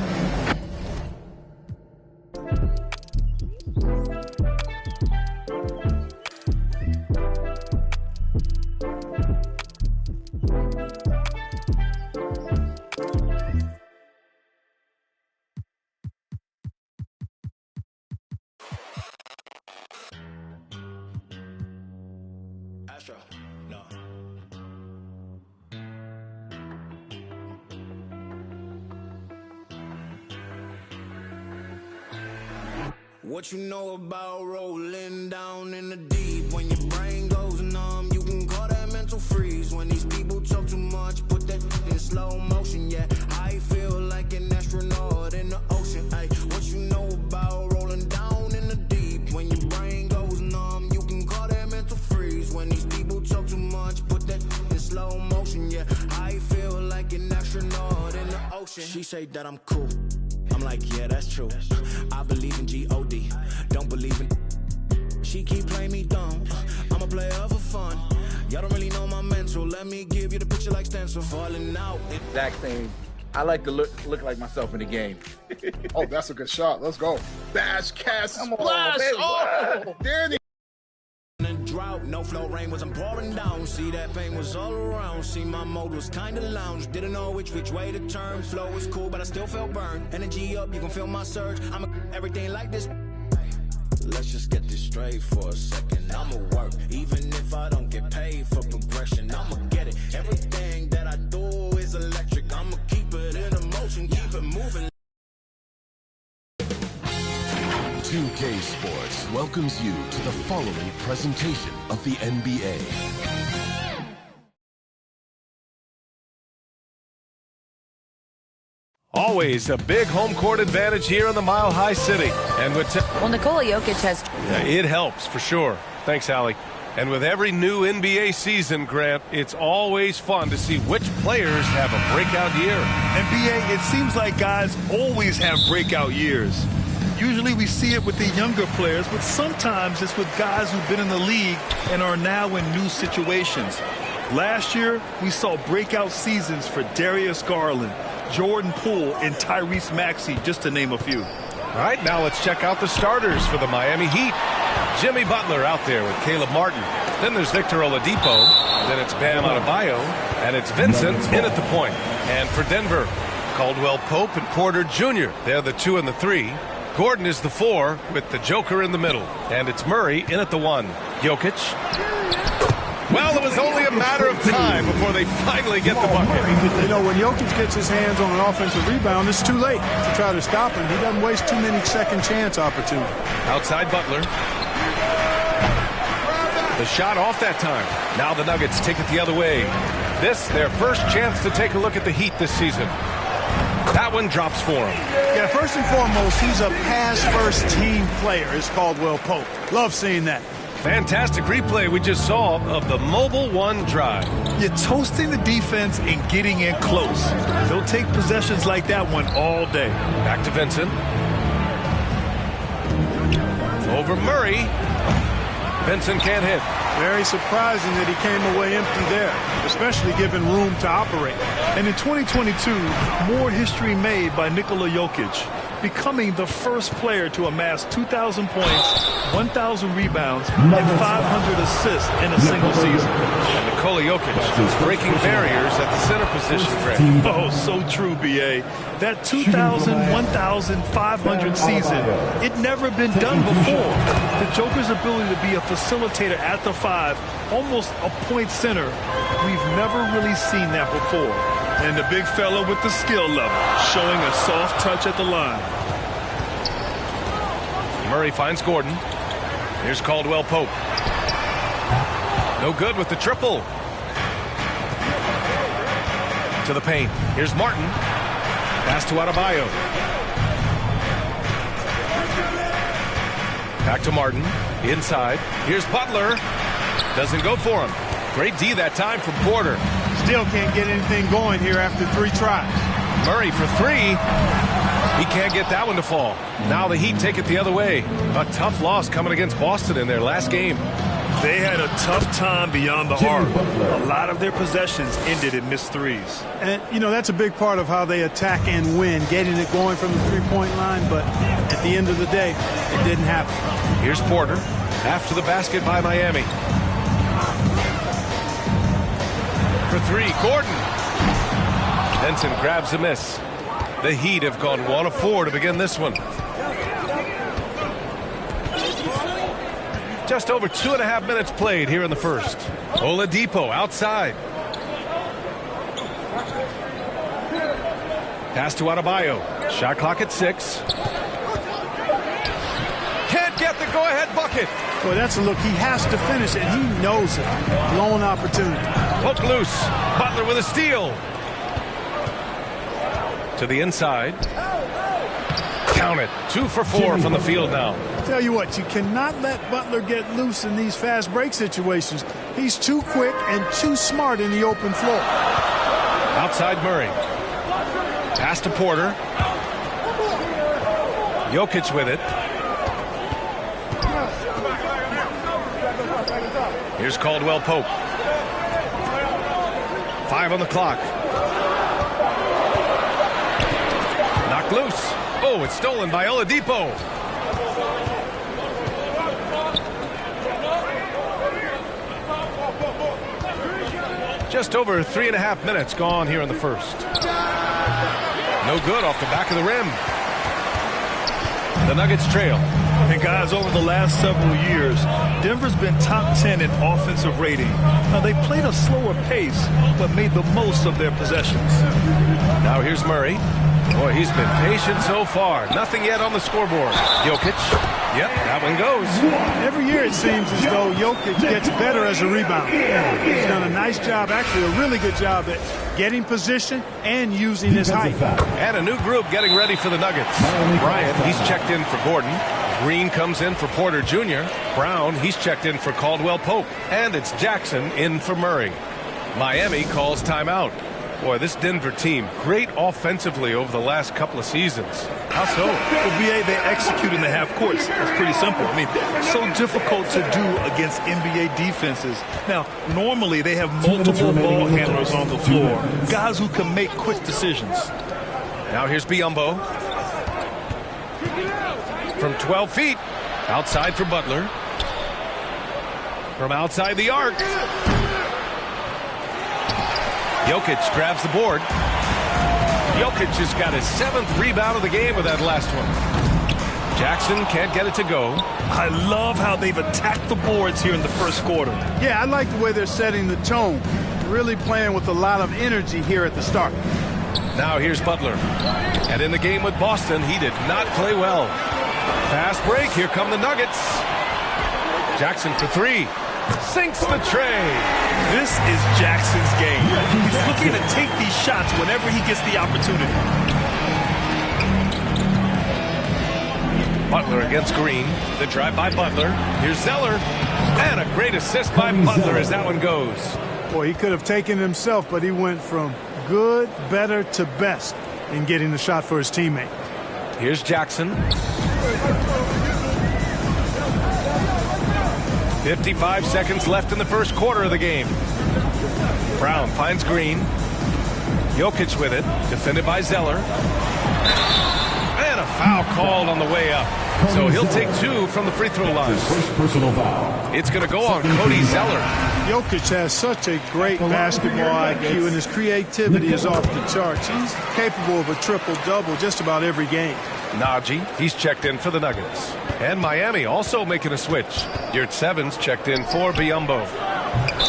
No. What you know about rolling down in the deep? When your brain goes numb, you can call that mental freeze. When these people talk too much, put that in slow motion. Yeah, I feel like an astronaut in the ocean. Ay, what you know about rolling down in the deep? When your brain goes numb, you can call that mental freeze. When these people talk too much, put that in slow motion. Yeah, I feel like an astronaut in the ocean. She say that I'm cool. I'm like, yeah, that's true. I believe in G-O-D, don't believe in. She keep playing me dumb. I'm a player for fun. Y'all don't really know my mental. Let me give you the picture like stencil. Falling out. Exact same. I like to look like myself in the game. Oh, that's a good shot. Let's go. Bash, cast, Come on, splash. baby. Oh, Danny. No flow rain wasn't pouring down. See, that pain was all around. See, my mode was kinda lounge. Didn't know which way to turn. Flow was cool, but I still felt burned. Energy up, you can feel my surge. I'm everything like this. Let's just get this straight for a second. I'ma work, even if I don't get paid for progression. I'ma get it. Everything that I do is electric. I'ma keep it in motion, keep it moving. 2K Sports welcomes you to the following presentation of the NBA. Always a big home court advantage here in the Mile High City. And with Nikola Jokic has... Yeah, it helps for sure. Thanks, Allie. And with every new NBA season, Grant, it's always fun to see which players have a breakout year. NBA, it seems like guys always have breakout years. Usually we see it with the younger players, but sometimes it's with guys who've been in the league and are now in new situations. Last year, we saw breakout seasons for Darius Garland, Jordan Poole, and Tyrese Maxey, just to name a few. All right, now let's check out the starters for the Miami Heat. Jimmy Butler out there with Caleb Martin. Then there's Victor Oladipo. Then it's Bam Adebayo. And it's Vincent in at the point. And for Denver, Caldwell Pope and Porter Jr. They're the 2 and the 3. Gordon is the 4 with the Joker in the middle. And it's Murray in at the 1. Jokic. Well, it was only a matter of time before they finally get the bucket. You know, when Jokic gets his hands on an offensive rebound, it's too late to try to stop him. He doesn't waste too many second chance opportunities. Outside Butler. The shot off that time. Now the Nuggets take it the other way. This, their first chance to take a look at the Heat this season. That one drops for him. Yeah, first and foremost, he's a pass-first team player, is Caldwell Pope. Love seeing that. Fantastic replay we just saw of the mobile one drive. You're toasting the defense and getting in close. They'll take possessions like that one all day. Back to Vincent. Over Murray. Vincent can't hit. Very surprising that he came away empty there, especially given room to operate. And in 2022, more history made by Nikola Jokic, becoming the first player to amass 2,000 points, 1,000 rebounds, and 500 assists in a single season. And Nikola Jokic is breaking barriers at the center position, Grant. Oh, so true, B.A. That 2,000, 1,500 season, it never been done before. The Joker's ability to be a facilitator at the 5, almost a point center, we've never really seen that before. And the big fella with the skill level, showing a soft touch at the line. Murray finds Gordon. Here's Caldwell Pope. No good with the triple. To the paint. Here's Martin. Pass to Adebayo. Back to Martin. Inside. Here's Butler. Doesn't go for him. Great D that time from Porter. Still can't get anything going here after 3 tries. Murray for 3. He can't get that one to fall. Now the Heat take it the other way. A tough loss coming against Boston in their last game. They had a tough time beyond the arc. A lot of their possessions ended in missed threes. And, you know, that's a big part of how they attack and win, getting it going from the three-point line. But at the end of the day, it didn't happen. Here's Porter. After the basket by Miami. For 3, Gordon. Vincent grabs a miss. The Heat have gone 1 of 4 to begin this one. Just over 2.5 minutes played here in the first. Oladipo outside. Pass to Adebayo. Shot clock at 6. Can't get the go-ahead bucket. Boy, that's a look. He has to finish it. He knows it. Blown opportunity. Hook loose. Butler with a steal. To the inside. Count it. 2 for 4 from the field now. Tell you what, you cannot let Butler get loose in these fast break situations. He's too quick and too smart in the open floor. Outside Murray. Pass to Porter. Jokic with it. Here's Caldwell Pope. 5 on the clock. Knocked loose. Oh, it's stolen by Oladipo. Just over 3.5 minutes gone here in the first. No good off the back of the rim. The Nuggets trail. And guys, over the last several years, Denver's been top 10 in offensive rating. Now, they played a slower pace, but made the most of their possessions. Now here's Murray. Boy, he's been patient so far. Nothing yet on the scoreboard. Jokic. Yep, that one goes. Every year it seems as though Jokic gets better as a rebounder. He's done a nice job, actually a really good job at getting position and using his height. And a new group getting ready for the Nuggets. Bryant, he's checked in for Gordon. Green comes in for Porter Jr. Brown, he's checked in for Caldwell Pope. And it's Jackson in for Murray. Miami calls timeout. Boy, this Denver team, great offensively over the last couple of seasons. How so? Well, BA, they execute in the half courts. It's pretty simple. I mean, so difficult to do against NBA defenses. Now, normally they have multiple ball handlers on the floor, guys who can make quick decisions. Now here's Biyombo. From 12 feet, outside for Butler. From outside the arc. Jokic grabs the board. Jokic just got his 7th rebound of the game with that last one. Jackson can't get it to go. I love how they've attacked the boards here in the first quarter. Yeah, I like the way they're setting the tone. Really playing with a lot of energy here at the start. Now here's Butler. And in the game with Boston, he did not play well. Fast break. Here come the Nuggets. Jackson for 3. Sinks the tray. This is Jackson's game. He's looking to take these shots whenever he gets the opportunity. Butler against Green. The drive by Butler. Here's Zeller. And a great assist by Butler as that one goes. Boy, he could have taken it himself, but he went from good, better to best in getting the shot for his teammate. Here's Jackson. 55 seconds left in the first quarter of the game. Brown finds Green. Jokic with it. Defended by Zeller. And a foul called on the way up. So he'll take 2 from the free throw line. Personal foul. It's going to go on Cody Zeller. Jokic has such a great basketball IQ, and his creativity is off the charts. He's capable of a triple-double just about every game. Najee, he's checked in for the Nuggets. And Miami also making a switch. Yurtsevens checked in for Biyombo.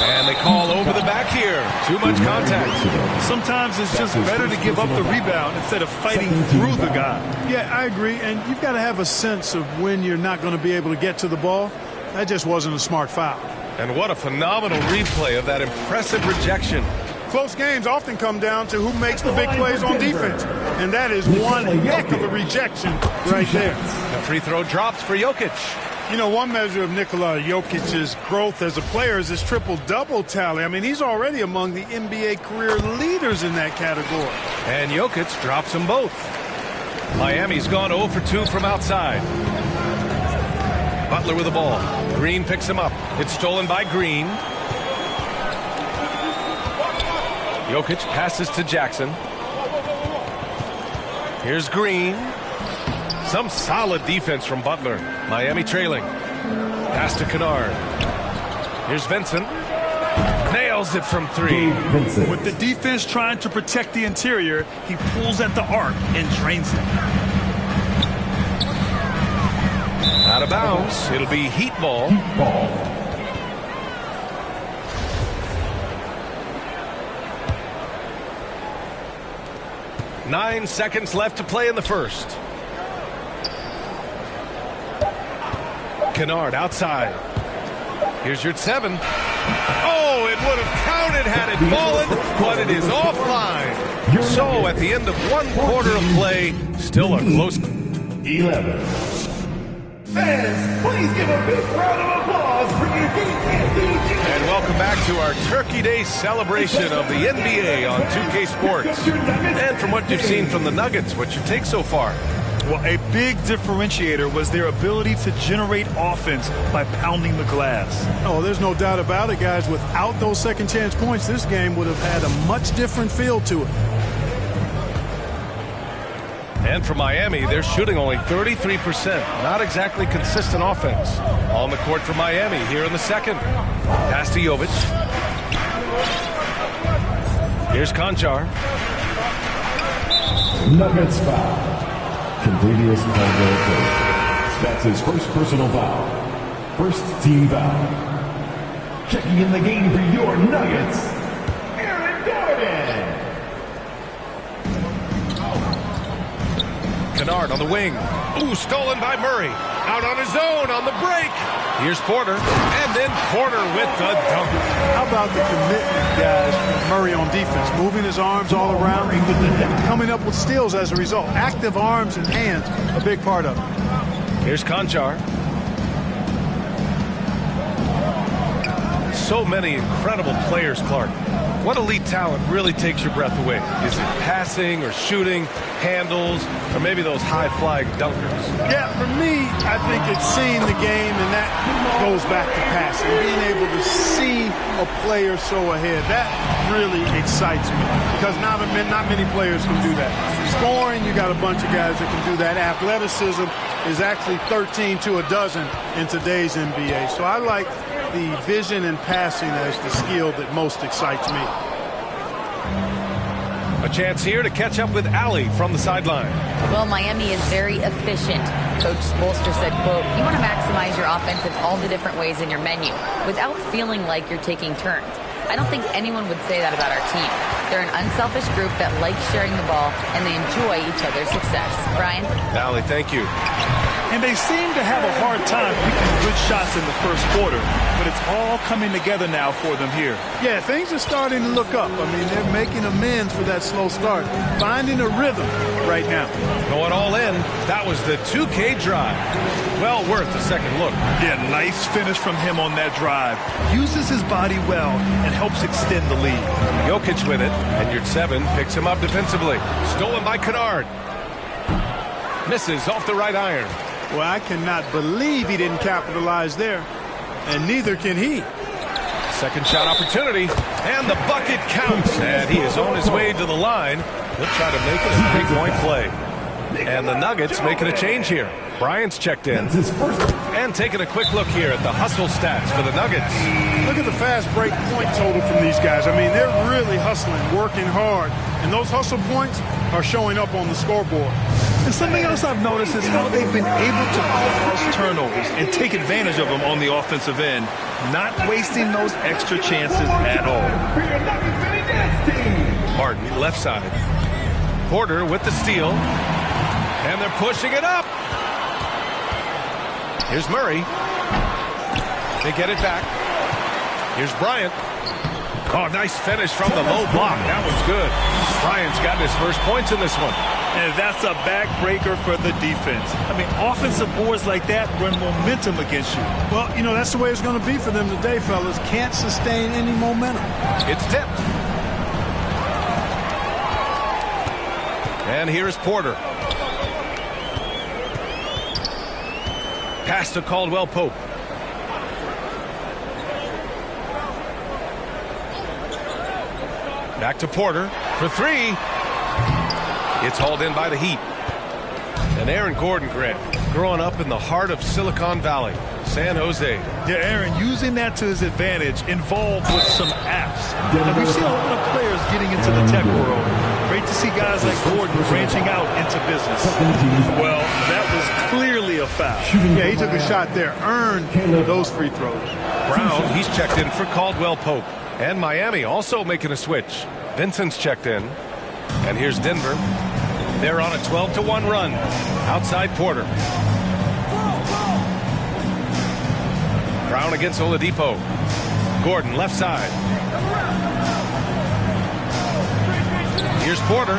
And they call over the back here. Too much contact. Sometimes it's just better to give up the rebound instead of fighting through the guy. Yeah, I agree. And you've got to have a sense of when you're not going to be able to get to the ball. That just wasn't a smart foul. And what a phenomenal replay of that impressive rejection. Close games often come down to who makes the big plays on defense. And that is one heck of a rejection right there. The free throw drops for Jokic. You know, one measure of Nikola Jokic's growth as a player is his triple-double tally. I mean, he's already among the NBA career leaders in that category. And Jokic drops them both. Miami's gone 0 for 2 from outside. Butler with the ball. Green picks him up. It's stolen by Green. Jokic passes to Jackson. Here's Green. Some solid defense from Butler. Miami trailing. Pass to Kennard. Here's Vincent. Nails it from 3. With the defense trying to protect the interior, he pulls at the arc and drains it. Out of bounds. It'll be Heat ball. 9 seconds left to play in the first. Kennard outside. Here's Yurtseven. Oh, it would have counted had it fallen, but it is offline. So at the end of 1 quarter of play, still a close 11. Fans, please give a big round of applause for your And welcome back to our Turkey Day celebration of the NBA on 2K Sports. And from what you've seen from the Nuggets, what's your take so far? Well, a big differentiator was their ability to generate offense by pounding the glass. Oh, there's no doubt about it, guys. Without those second chance points, this game would have had a much different feel to it. And for Miami, they're shooting only 33%. Not exactly consistent offense. On the court for Miami here in the second. Pass to Jovic. Here's Conchar. Nuggets foul. Contagious Caldwell Pope. That's his first personal foul. First team foul. Checking in the game for your Nuggets, Aaron Gordon. Kennard on the wing. Ooh, stolen by Murray. Out on his own on the break. Here's Porter. And then Porter with the dunk. How about the commitment, guys, from Murray on defense? Moving his arms all around, coming up with steals as a result. Active arms and hands, a big part of it. Here's Conchar. So many incredible players, Clark. What elite talent really takes your breath away? Is it passing or shooting, handles, or maybe those high-flying dunkers? Yeah, for me, I think it's seeing the game, and that goes back to passing. Being able to see a player so ahead, that really excites me because not many players can do that. Scoring, you got a bunch of guys that can do that. Athleticism is actually 13 to a dozen in today's NBA. So I like the vision and passing as the skill that most excites me. A chance here to catch up with Allie from the sideline. Well, Miami is very efficient. Coach Spoelstra said, quote, you want to maximize your offense in all the different ways in your menu without feeling like you're taking turns. I don't think anyone would say that about our team. They're an unselfish group that likes sharing the ball, and they enjoy each other's success. Brian? Allie, thank you. And they seem to have a hard time picking good shots in the first quarter, but it's all coming together now for them here. Yeah, things are starting to look up. I mean, they're making amends for that slow start, finding a rhythm right now. Going all in, that was the 2K drive. Well worth a second look. Yeah, nice finish from him on that drive. Uses his body well and helps extend the lead. Jokic with it, and your 7 picks him up defensively. Stolen by Kennard. Misses off the right iron. Well, I cannot believe he didn't capitalize there, and neither can he. Second shot opportunity, and the bucket counts, and he is on his way to the line. He'll try to make it a three-point play. And the Nuggets making a change here. Bryant's checked in. And taking a quick look here at the hustle stats for the Nuggets. Look at the fast break point total from these guys. I mean, they're really hustling, working hard, and those hustle points are showing up on the scoreboard. And something else I've noticed is how they've been able to cause turnovers and take advantage of them on the offensive end, not wasting those extra chances at all. Martin, left side. Porter with the steal. And they're pushing it up. Here's Murray. They get it back. Here's Bryant. Oh, nice finish from the low block. That was good. Bryant's got his first points in this one. And that's a backbreaker for the defense. I mean, offensive boards like that run momentum against you. Well, you know, that's the way it's going to be for them today, fellas. Can't sustain any momentum. It's tipped. And here's Porter. Pass to Caldwell Pope. Back to Porter for 3. It's hauled in by the Heat. And Aaron Gordon, Grant, growing up in the heart of Silicon Valley, San Jose. Yeah, Aaron, using that to his advantage, involved with some apps. And we've seen a lot of players getting into the tech world. Great to see guys like Gordon branching out into business. Well, that was clearly a foul. Yeah, he took a shot there, earned those free throws. Brown, he's checked in for Caldwell Pope. And Miami also making a switch. Vincent's checked in. And here's Denver. They're on a 12-1 run. Outside Porter. Brown against Oladipo. Gordon left side. Here's Porter.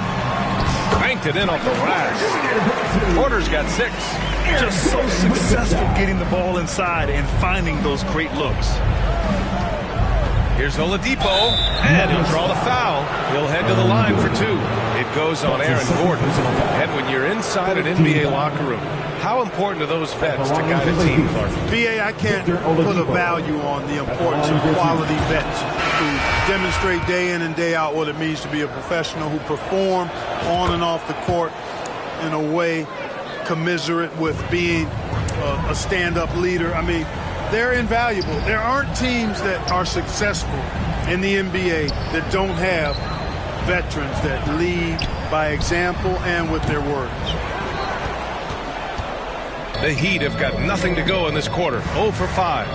Banked it in off the glass. Porter's got 6. Just so successful getting the ball inside and finding those great looks. Here's Oladipo, and he'll draw the foul. He'll head to the line for 2. It goes on Aaron Gordon. And when you're inside an NBA locker room, how important are those vets to guide a team, Clark? BA, I can't put a value on the importance of quality vets who demonstrate day in and day out what it means to be a professional, who perform on and off the court in a way commiserate with being a stand-up leader. I mean, they're invaluable. There aren't teams that are successful in the NBA that don't have veterans that lead by example and with their words. The Heat have got nothing to go in this quarter. 0 for 5.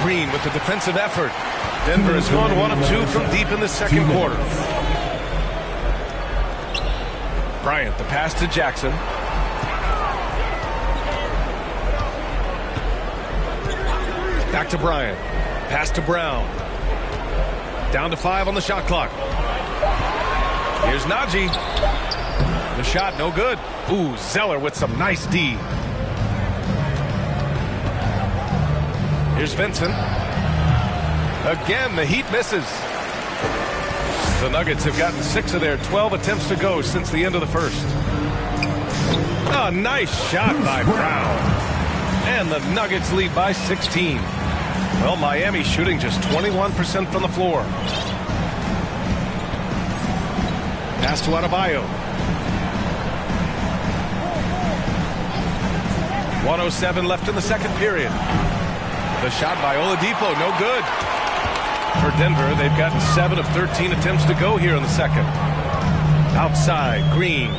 Green with the defensive effort. Denver has gone 1 of 2 from deep in the second quarter. Bryant, the pass to Jackson. Back to Bryant. Pass to Brown. Down to 5 on the shot clock. Here's Najee. The shot, no good. Ooh, Zeller with some nice D. Here's Vincent. Again, the Heat misses. The Nuggets have gotten 6 of their 12 attempts to go since the end of the first. A nice shot by Brown. And the Nuggets lead by 16. Well, Miami shooting just 21% from the floor. Pass to Adebayo. 1:07 left in the second period. The shot by Oladipo, no good. For Denver, they've gotten 7 of 13 attempts to go here in the second. Outside, Green.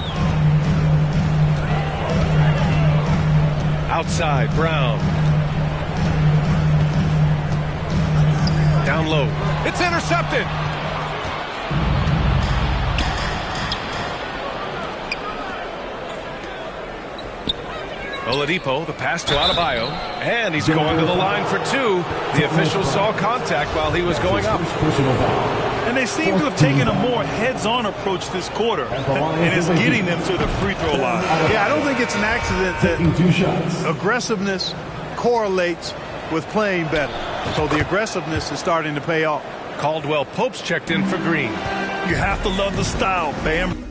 Outside, Brown. Down low. It's intercepted. Oladipo, the pass to Adebayo, and he's going to the line for 2. The officials saw contact while he was going up. And they seem to have taken a more heads-on approach this quarter, and it's getting them to the free throw line. Yeah, I don't think it's an accident that aggressiveness correlates with playing better. So the aggressiveness is starting to pay off. Caldwell Pope's checked in for Green. You have to love the style, Bam.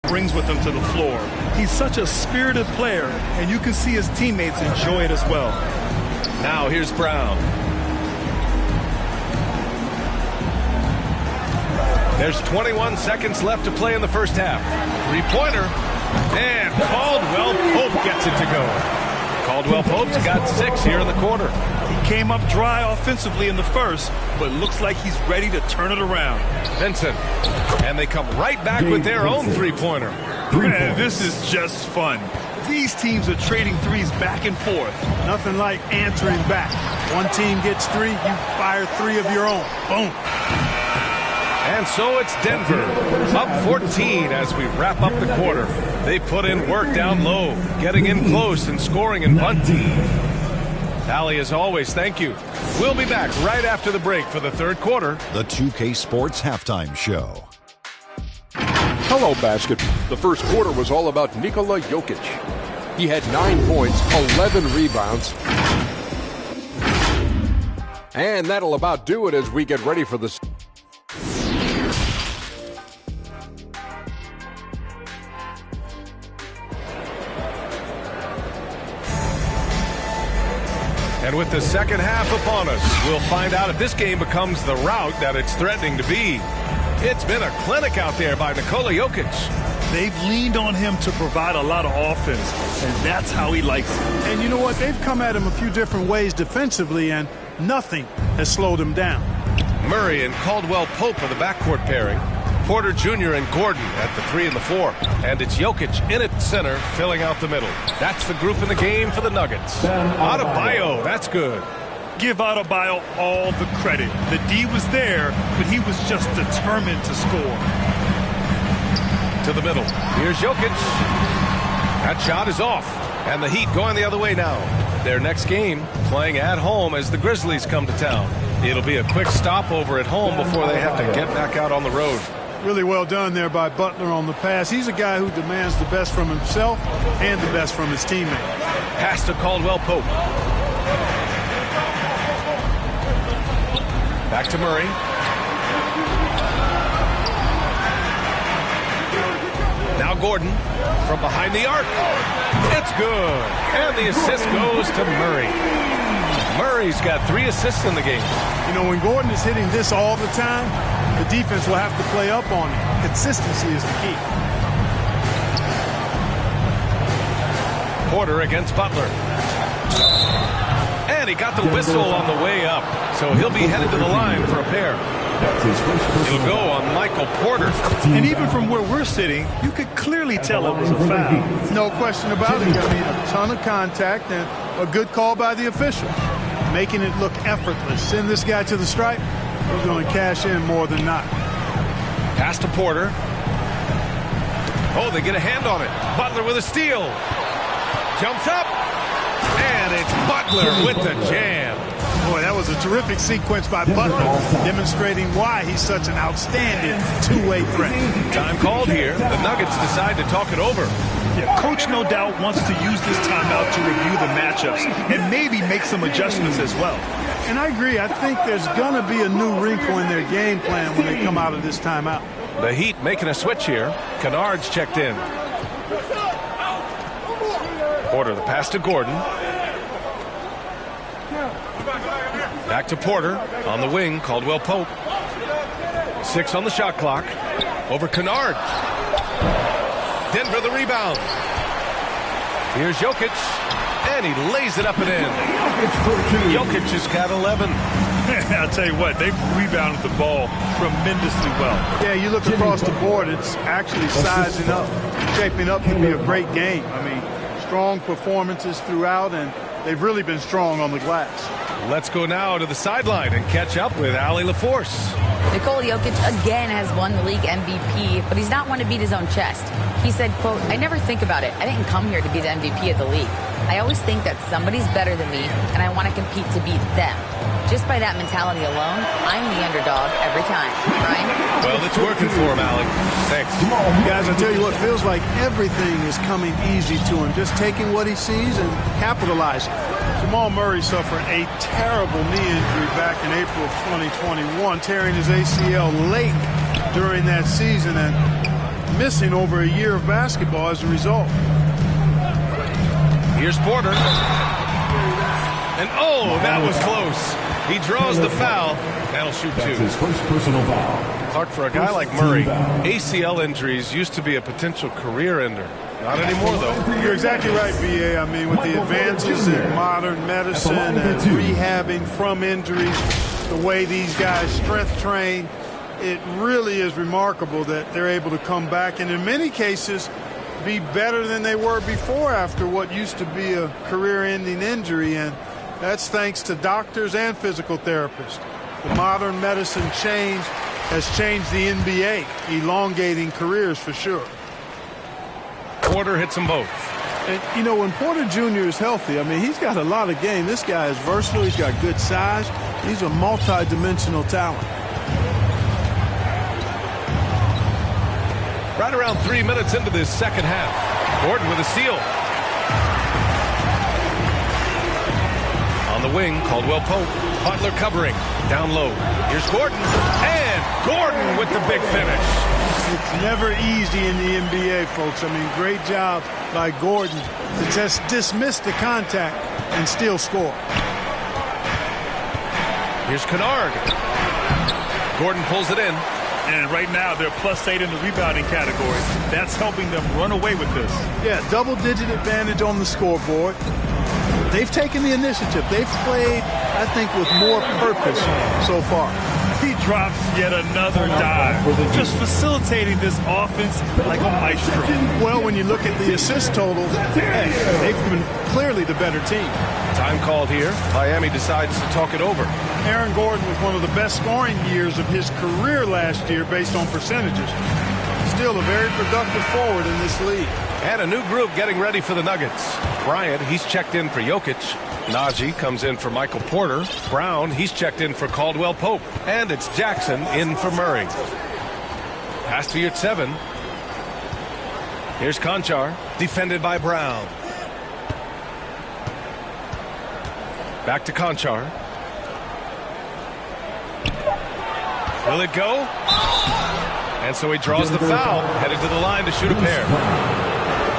Brings with him to the floor. He's such a spirited player, and you can see his teammates enjoy it as well. Now here's Brown. There's 21 seconds left to play in the first half. Three-pointer, and Caldwell Pope gets it to go. Caldwell Pope's got 6 here in the quarter. He came up dry offensively in the first, but looks like he's ready to turn it around. Vincent, and they come right back with their own three-pointer. Man, this is just fun. These teams are trading threes back and forth. Nothing like answering back. One team gets 3, you fire 3 of your own. Boom. And so it's Denver, up 14 as we wrap up the quarter. They put in work down low, getting in close and scoring in bunting. Allie, as always, thank you. We'll be back right after the break for the third quarter. The 2K Sports Halftime Show. Hello, basketball. The first quarter was all about Nikola Jokic. He had 9 points, 11 rebounds. And that'll about do it as we get ready for the... And with the second half upon us, we'll find out if this game becomes the rout that it's threatening to be. It's been a clinic out there by Nikola Jokic. They've leaned on him to provide a lot of offense, and that's how he likes it. And you know what? They've come at him a few different ways defensively, and nothing has slowed him down. Murray and Caldwell Pope are the backcourt pairing. Porter Jr. and Gordon at the 3 and the 4. And it's Jokic in at center, filling out the middle. That's the group in the game for the Nuggets. Adebayo, that's good. Give Adebayo all the credit. The D was there, but he was just determined to score. To the middle. Here's Jokic. That shot is off. And the Heat going the other way now. Their next game playing at home as the Grizzlies come to town. It'll be a quick stopover at home before they have to get back out on the road. Really well done there by Butler on the pass. He's a guy who demands the best from himself and the best from his teammate. Pass to Caldwell-Pope. Back to Murray. Now Gordon from behind the arc. It's good. And the assist goes to Murray. Murray's got 3 assists in the game. You know, when Gordon is hitting this all the time, the defense will have to play up on it. Consistency is the key. Porter against Butler. And he got the whistle on the way up. So he'll be headed to the line for a pair. He'll go on Michael Porter. And even from where we're sitting, you could clearly tell it was a foul. No question about it. I mean, a ton of contact and a good call by the official. Making it look effortless. Send this guy to the stripe. He's going to cash in more than not. Pass to Porter. Oh, they get a hand on it. Butler with a steal. Jumps up. And it's Butler with the jam. Boy, that was a terrific sequence by Butler, demonstrating why he's such an outstanding two-way threat. Time called here. The Nuggets decide to talk it over. Yeah, Coach no doubt wants to use this timeout to review the matchups and maybe make some adjustments as well. And I agree. I think there's going to be a new wrinkle in their game plan when they come out of this timeout. The Heat making a switch here. Kennard's checked in. Porter, the pass to Gordon. Back to Porter on the wing. Caldwell-Pope. 6 on the shot clock. Over Kennard. Denver the rebound. Here's Jokic. And he lays it up and in. Jokic has got 11. I'll tell you what, they've rebounded the ball tremendously well. Yeah, you look across the board, it's actually sizing up, shaping up to be a great game. I mean, strong performances throughout, and they've really been strong on the glass. Let's go now to the sideline and catch up with Allie LaForce. Nikola Jokic again has won the league MVP, but he's not one to beat his own chest. He said, quote, "I never think about it. I didn't come here to be the MVP of the league. I always think that somebody's better than me, and I want to compete to beat them. Just by that mentality alone, I'm the underdog every time." Brian? Well, it's working for him, Allie. Thanks. Guys, I tell you what, feels like everything is coming easy to him. Just taking what he sees and capitalizing. Jamal Murray suffered a terrible knee injury back in April of 2021, tearing his ACL late during that season and missing over a year of basketball as a result. Here's Porter. And oh, that was close. He draws the foul. That'll shoot 2. That's his first personal foul. Clark, for a guy like Murray, ACL inrees used to be a potential career ender. Not anymore, though. You're exactly right, B.A. I mean, with the advances in modern medicine and rehabbing from injuries, the way these guys strength train, it really is remarkable that they're able to come back and in many cases be better than they were before after what used to be a career-ending injury, and that's thanks to doctors and physical therapists. The modern medicine change has changed the NBA, elongating careers for sure. Porter hits them both. And, you know, when Porter Jr. is healthy, I mean, he's got a lot of game. This guy is versatile. He's got good size. He's a multi-dimensional talent. Right around 3 minutes into this second half. Gordon with a steal. On the wing, Caldwell-Pope. Butler covering. Down low. Here's Gordon. And Gordon with the big finish. It's never easy in the NBA, folks. I mean, great job by Gordon to just dismiss the contact and still score. Here's Kennard. Gordon pulls it in. And right now, they're +8 in the rebounding category. That's helping them run away with this. Yeah, double-digit advantage on the scoreboard. They've taken the initiative. They've played, I think, with more purpose so far. He drops yet another dive, just facilitating this offense like a maestro. Well, when you look at the assist totals, hey, they've been clearly the better team. Time called here. Miami decides to talk it over. Aaron Gordon was one of the best scoring years of his career last year based on percentages. Still a very productive forward in this league. And a new group getting ready for the Nuggets. Bryant, he's checked in for Jokic. Najee comes in for Michael Porter. Brown, he's checked in for Caldwell Pope. And it's Jackson in for Murray. Pass to your 7. Here's Conchar, defended by Brown. Back to Conchar. Will it go? And so he draws the foul, headed to the line to shoot a pair.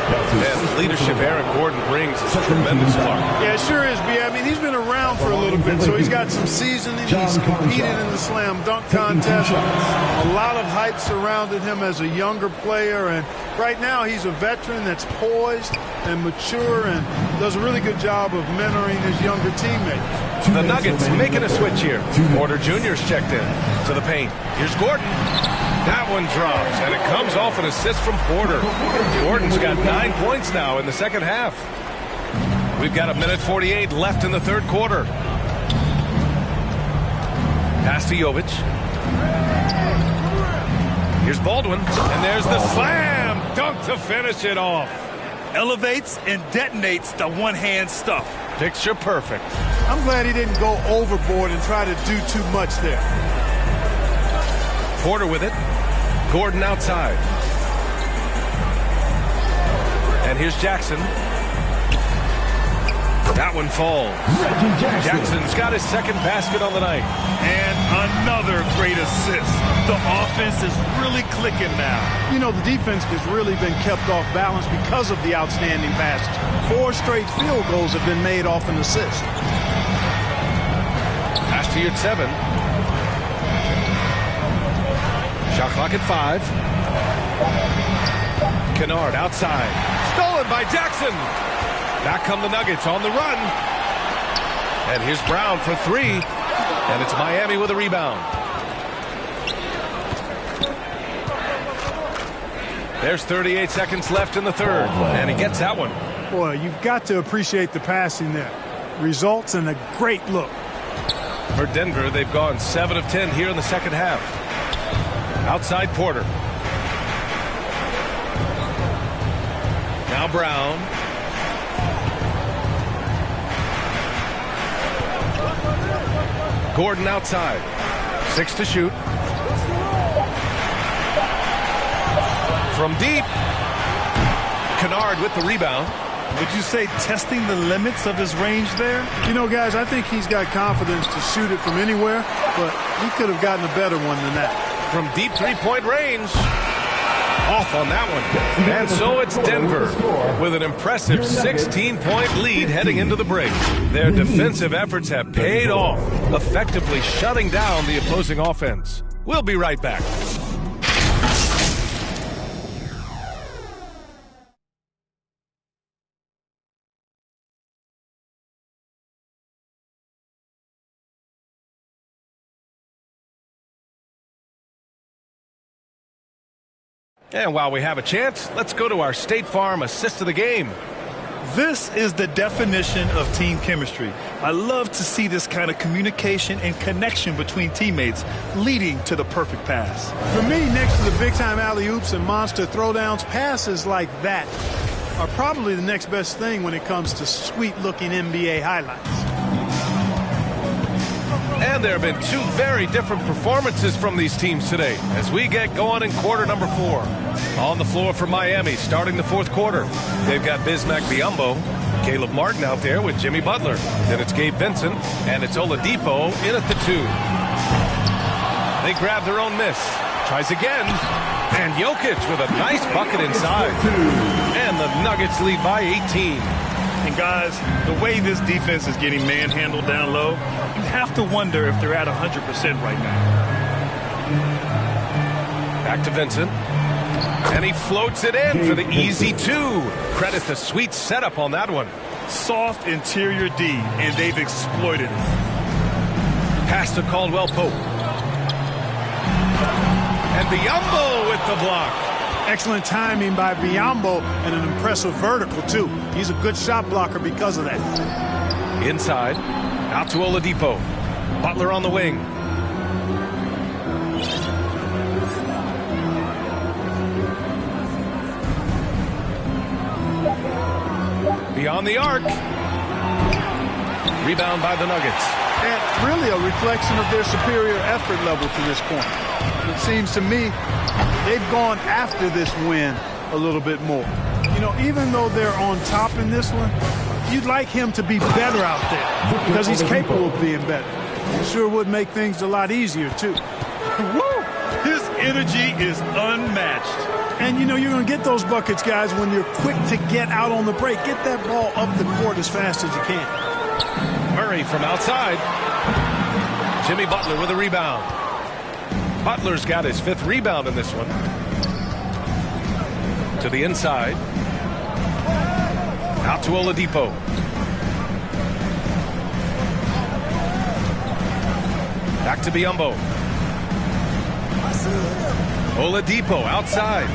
And the leadership Aaron Gordon brings is a tremendous part. Yeah, it sure is, B. I mean, he's been around for a little bit, so he's got some seasoning. He's competed in the slam dunk contest. A lot of hype surrounded him as a younger player, and right now he's a veteran that's poised and mature and does a really good job of mentoring his younger teammates. The Nuggets making a switch here. Porter Jr.'s checked in to the paint. Here's Gordon. That one drops, and it comes off an assist from Porter. Gordon's got 9 points now in the second half. We've got 1:48 left in the third quarter. Pass to Jovic. Here's Baldwin, and there's the slam dunk to finish it off. Elevates and detonates the one-hand stuff. Picture perfect. I'm glad he didn't go overboard and try to do too much there. Porter with it. Gordon outside. And here's Jackson. That one falls. Jackson's got his second basket on the night. And another great assist. The offense is really clicking now. You know, the defense has really been kept off balance because of the outstanding passes. 4 straight field goals have been made off an assist. Pass to your 7. Shot clock at 5. Kennard outside. Stolen by Jackson. Back come the Nuggets on the run. And here's Brown for 3. And it's Miami with a rebound. There's 38 seconds left in the third. And he gets that one. Boy, you've got to appreciate the passing there. Results in a great look. For Denver, they've gone 7 of 10 here in the second half. Outside Porter. Now Brown. Gordon outside. 6 to shoot. From deep. Kennard with the rebound. Would you say testing the limits of his range there? You know, guys, I think he's got confidence to shoot it from anywhere, but he could have gotten a better one than that. From deep three-point range. Off on that one. And so it's Denver with an impressive 16-point lead heading into the break. Their defensive efforts have paid off, effectively shutting down the opposing offense. We'll be right back. And while we have a chance, let's go to our State Farm assist of the game. This is the definition of team chemistry. I love to see this kind of communication and connection between teammates leading to the perfect pass. For me, next to the big-time alley-oops and monster throwdowns, passes like that are probably the next best thing when it comes to sweet-looking NBA highlights. And there have been 2 very different performances from these teams today as we get going in quarter number 4. On the floor for Miami starting the fourth quarter. They've got Bismack Biyombo, Caleb Martin out there with Jimmy Butler. Then it's Gabe Vincent, and it's Oladipo in at the 2. They grab their own miss. Tries again. And Jokic with a nice bucket inside. And the Nuggets lead by 18. And guys, the way this defense is getting manhandled down low, you have to wonder if they're at 100% right now. Back to Vincent. And he floats it in for the easy 2. Credit the sweet setup on that one. Soft interior D, and they've exploited it. Pass to Caldwell Pope. And Biyombo with the block. Excellent timing by Biyombo and an impressive vertical, too. He's a good shot blocker because of that. Inside. Out to Oladipo. Butler on the wing. Beyond the arc. Rebound by the Nuggets. And really a reflection of their superior effort level to this point. It seems to me they've gone after this win a little bit more. You know, even though they're on top in this one, you'd like him to be better out there because he's capable of being better. It sure would make things a lot easier, too. Woo! His energy is unmatched. And, you know, you're going to get those buckets, guys, when you're quick to get out on the break. Get that ball up the court as fast as you can. Murray from outside. Jimmy Butler with a rebound. Butler's got his 5th rebound in this one. To the inside. Out to Oladipo. Back to Biyombo. Oladipo outside.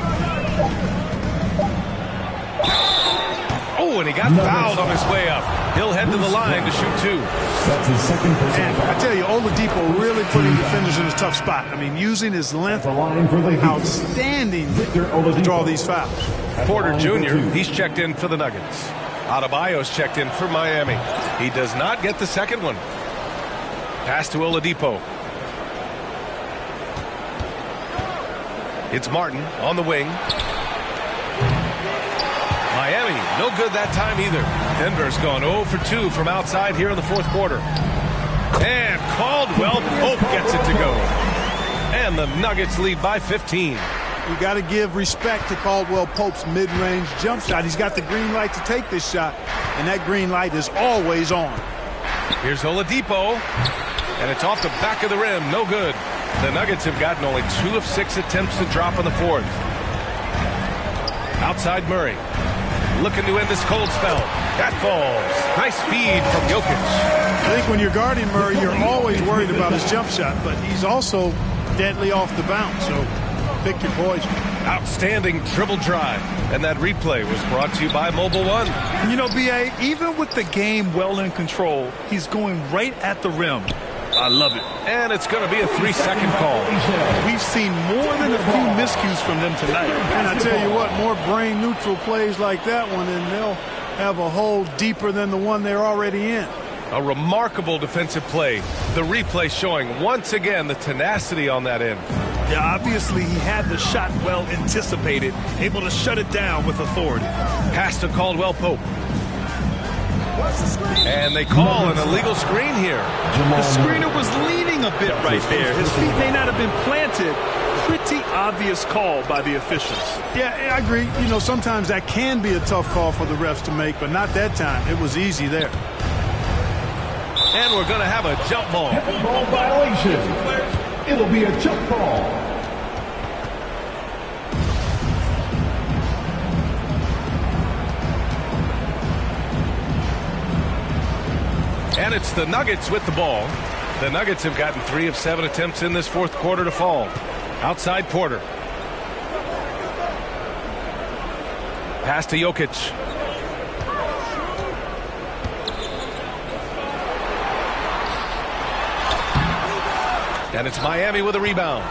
Oh, and he got fouled on his way up. He'll head to the line to shoot 2. That's his second personal And foul. I tell you, Oladipo really putting defenders in a tough spot. I mean, using his length, outstanding to draw these fouls. Porter Jr., he's checked in for the Nuggets. Adebayo's checked in for Miami. He does not get the second one. Pass to Oladipo. It's Martin on the wing. Miami, no good that time either. Denver's gone 0 for 2 from outside here in the 4th quarter. And Caldwell Pope gets it to go. And the Nuggets lead by 15. You got to give respect to Caldwell Pope's mid-range jump shot. He's got the green light to take this shot, and that green light is always on. Here's Oladipo, and it's off the back of the rim. No good. The Nuggets have gotten only 2 of 6 attempts to drop in the 4th. Outside Murray. Looking to end this cold spell. That falls. Nice feed from Jokic. I think when you're guarding Murray, you're always worried about his jump shot, but he's also deadly off the bounce, so pick your poison. Outstanding dribble drive. And that replay was brought to you by Mobile One. You know, B.A., even with the game well in control, he's going right at the rim. I love it. And it's going to be a 3-second call. We've seen more than a few miscues from them tonight. And I tell you what, more brain-neutral plays like that one, and they'll have a hole deeper than the one they're already in. A remarkable defensive play. The replay showing once again the tenacity on that end. Yeah, obviously he had the shot well anticipated, able to shut it down with authority. Pass to Caldwell Pope. And they call an illegal screen here. The screener was leaning a bit right there. His feet may not have been planted. Pretty obvious call by the officials. Yeah, I agree. You know, sometimes that can be a tough call for the refs to make, but not that time. It was easy there. And we're going to have a jump ball. Ball violation. It'll be a jump ball. And it's the Nuggets with the ball. The Nuggets have gotten 3 of 7 attempts in this 4th quarter to fall. Outside Porter. Pass to Jokic. And it's Miami with a rebound.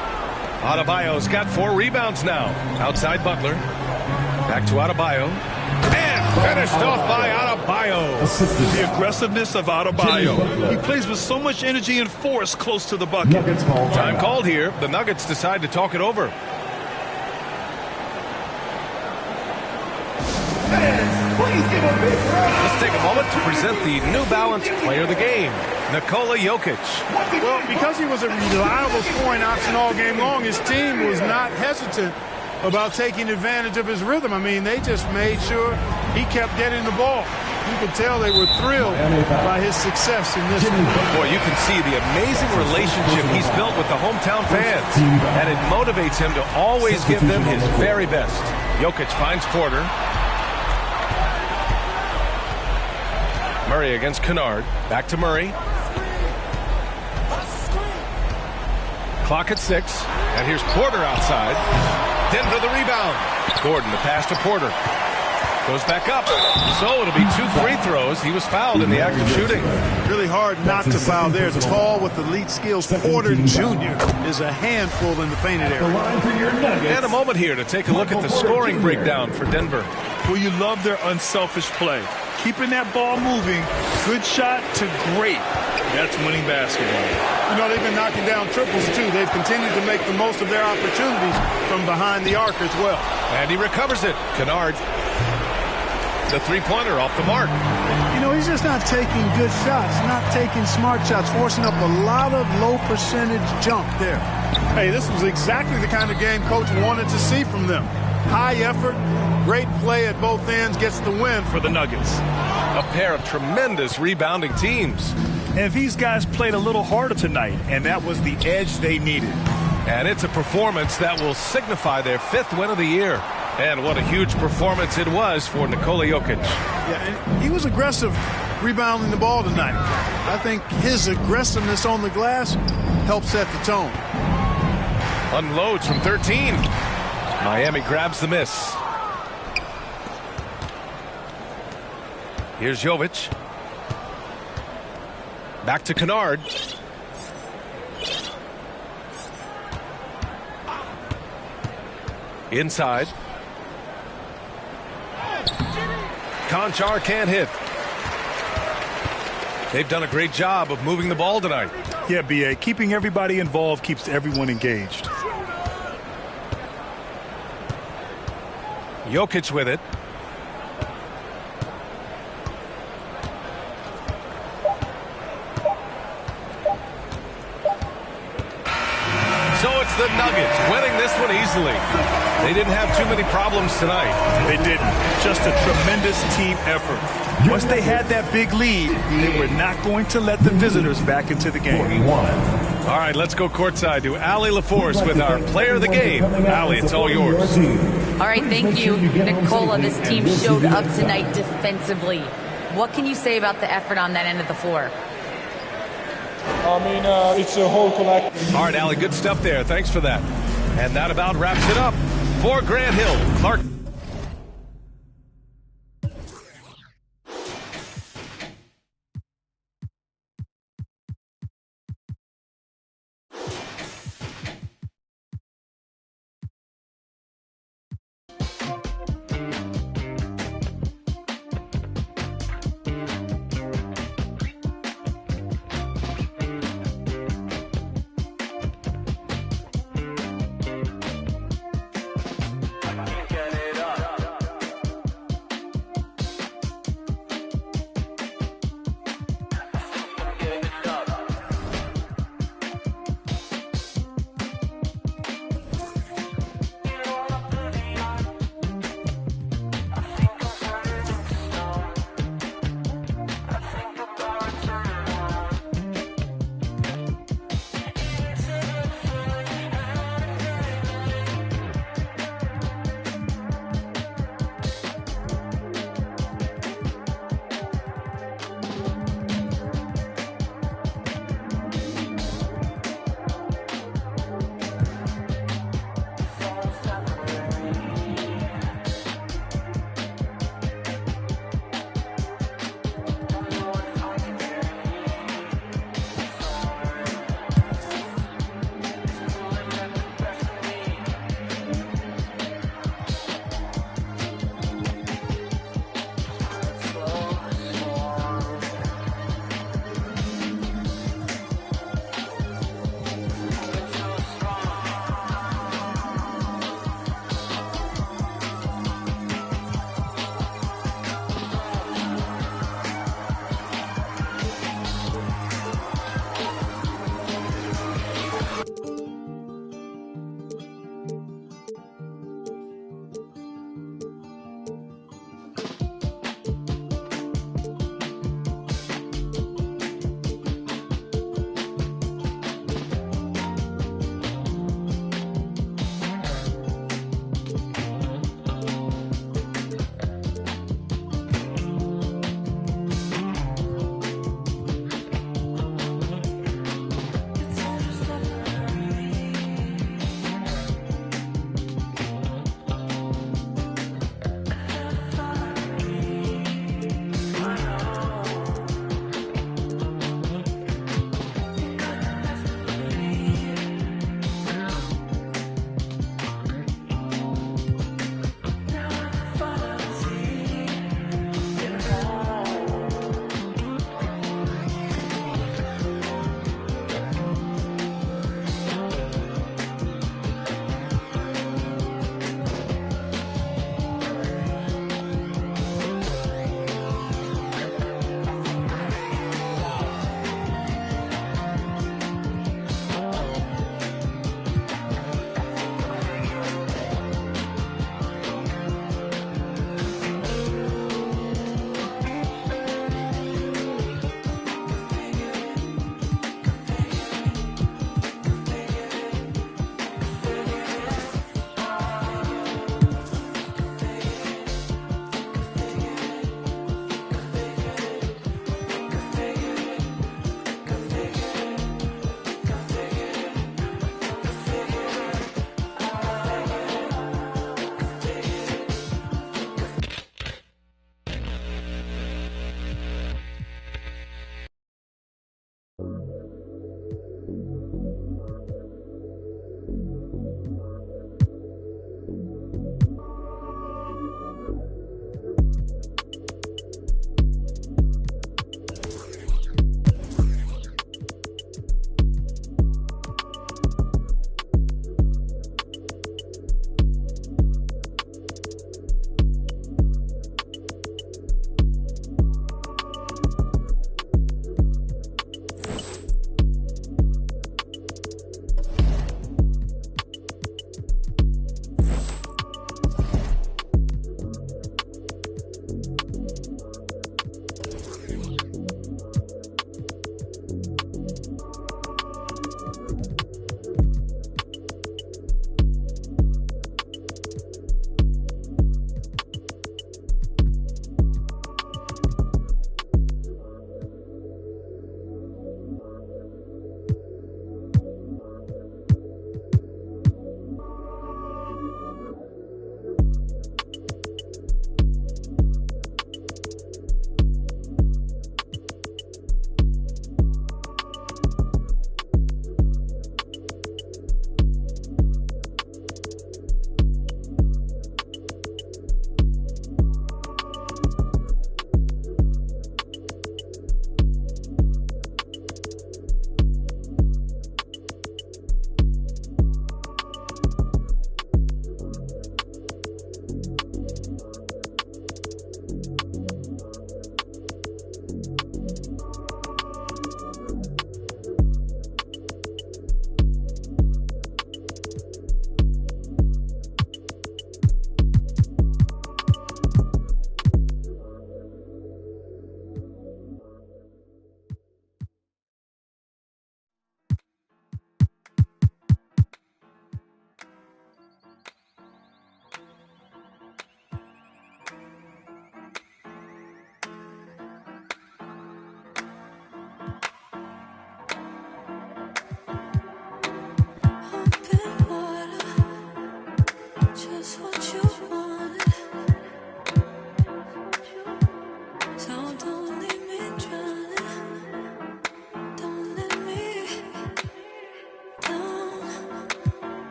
Adebayo's got 4 rebounds now. Outside Butler. Back to Adebayo. And finished off by Adebayo. The aggressiveness of Adebayo. He plays with so much energy and force close to the bucket. Time called here. The Nuggets decide to talk it over. Let's take a moment to present the New Balance Player of the Game, Nikola Jokic. Well, because he was a reliable scoring option all game long, his team was not hesitant about taking advantage of his rhythm. I mean, they just made sure he kept getting the ball. You could tell they were thrilled by his success in this one. Boy, you can see the amazing relationship he's built with the hometown fans, and it motivates him to always give them his very best. Jokic finds Porter. Murray against Kennard. Back to Murray. Clock at 6. And here's Porter outside. Denver the rebound. Gordon, the pass to Porter. Goes back up. So it'll be 2 free throws. He was fouled in the act of shooting. Really hard not to foul there. It's tall with elite skills. Porter Jr. is a handful in the painted area. And a moment here to take a look at the scoring breakdown for Denver. Well, you love their unselfish play. Keeping that ball moving, good shot to great. That's winning basketball. You know, they've been knocking down triples, too. They've continued to make the most of their opportunities from behind the arc as well. And he recovers it. Kennard, the three-pointer off the mark. You know, he's just not taking good shots, not taking smart shots, forcing up a lot of low-percentage jump there. Hey, this was exactly the kind of game Coach wanted to see from them. High effort, great play at both ends, gets the win for the Nuggets. A pair of tremendous rebounding teams. And these guys played a little harder tonight, and that was the edge they needed. And it's a performance that will signify their 5th win of the year. And what a huge performance it was for Nikola Jokic. Yeah, and he was aggressive rebounding the ball tonight. I think his aggressiveness on the glass helped set the tone. Unloads from 13. Miami grabs the miss. Here's Jovic. Back to Kennard. Inside. Conchar can't hit. They've done a great job of moving the ball tonight. Yeah, B.A. Keeping everybody involved keeps everyone engaged. Jokic with it. So it's the Nuggets winning this one easily. They didn't have too many problems tonight. They didn't. Just a tremendous team effort. Once they had that big lead, they were not going to let the visitors back into the game. All right, let's go courtside to Allie LaForce with our player of the game. Allie, it's all yours. All right, thank you, Nikola. This team showed up tonight defensively. What can you say about the effort on that end of the floor? I mean, it's a whole collective. All right, Allie, good stuff there. Thanks for that. And that about wraps it up for Grant Hill. Clark.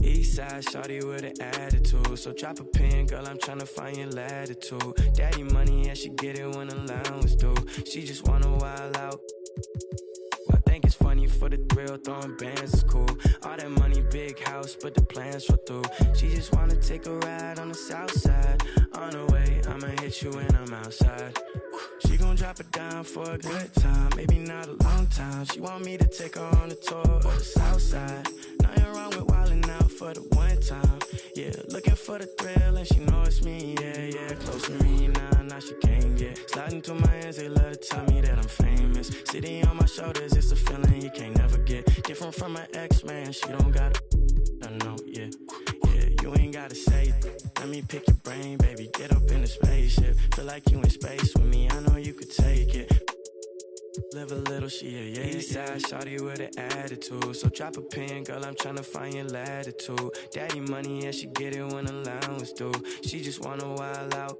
Eastside shawty with an attitude, so drop a pin, girl, I'm tryna find your latitude. Daddy money, yeah, she get it when allowance due. She just wanna wild out. I think it's funny for the thrill, throwing bands is cool. All that money, big house, but the plans fall through. She just wanna take a ride on the south side. On the way, I'ma hit you when I'm outside. She gon' drop it down for a good time, maybe not a long time. She want me to take her on a tour of the south side. Nothing wrong with wildin' out for the one time. Yeah, looking for the thrill and she know it's me. Yeah, yeah, close to me now she can't get. Sliding through my hands, they love to tell me that I'm famous. Sitting on my shoulders, it's a feeling you can't never get. Different from my ex, man, she don't got I know, yeah. Yeah, you ain't gotta say it. Let me pick your brain, baby, get up in the spaceship. Feel like you in space with me, I know you could take it. Live a little, she a yeah. Eastside shawty with an attitude, so drop a pin, girl, I'm tryna find your latitude. Daddy money, yeah, she get it when allowance due. She just wanna wild out.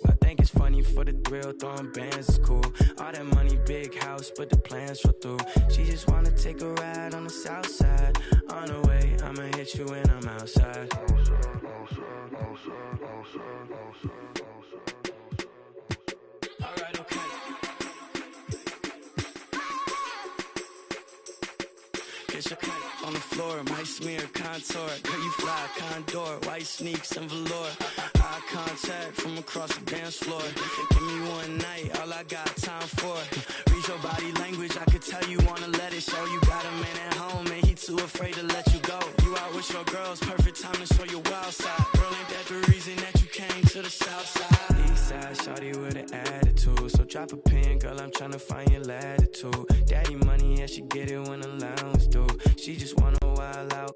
I think it's funny for the thrill, throwing bands is cool. All that money, big house, but the plans fall through. She just wanna take a ride on the south side. On the way, I'ma hit you when I'm outside. Alright, okay. catch a cut on the floor, might smear contour. Girl, you fly, condor, white sneaks and velour. Eye contact from across the dance floor. Give me one night, all I got time for. Read your body language, I could tell you wanna let it show. You got a man at home and he too afraid to let you go. You out with your girls, perfect time to show your wild side. Girl, ain't that the reason that you came to the south side? East side, shawty with an attitude. So drop a pin, girl, I'm tryna find your latitude. Daddy money, yeah, she get it when allowance do. She just wanna wild out.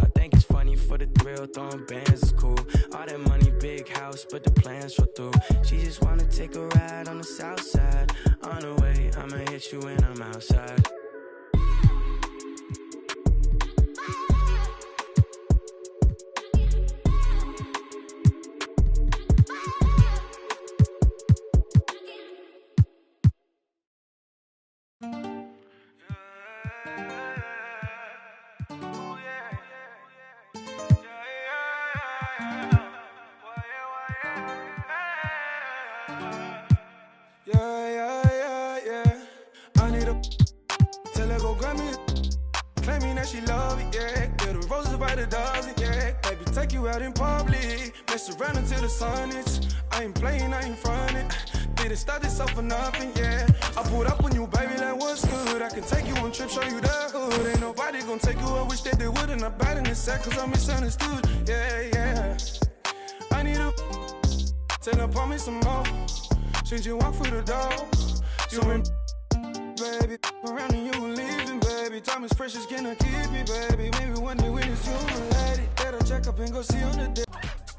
I think it's funny for the thrill, throwing bands is cool. All that money, big house, but the plans fell through. She just wanna take a ride on the south side. On the way, I'ma hit you when I'm outside. Claiming that she love it, yeah. Get the roses by the dozen, yeah. Maybe take you out in public, mess around until the sun is. I ain't playing, I ain't frontin'. Didn't start this off for nothing, yeah. I pulled up on you, baby, that was good. I can take you on trip, show you the hood. Ain't nobody gonna take you, I wish that they would. And I'm bad in this set, cause I'm misunderstood, yeah, yeah. I need a tell her, pour me some more. Since you walk through the door, you been baby, around and you leaving, baby. Time is precious, can I keep me, baby? Maybe one day when it's you, lady. Better check up and go see on the day.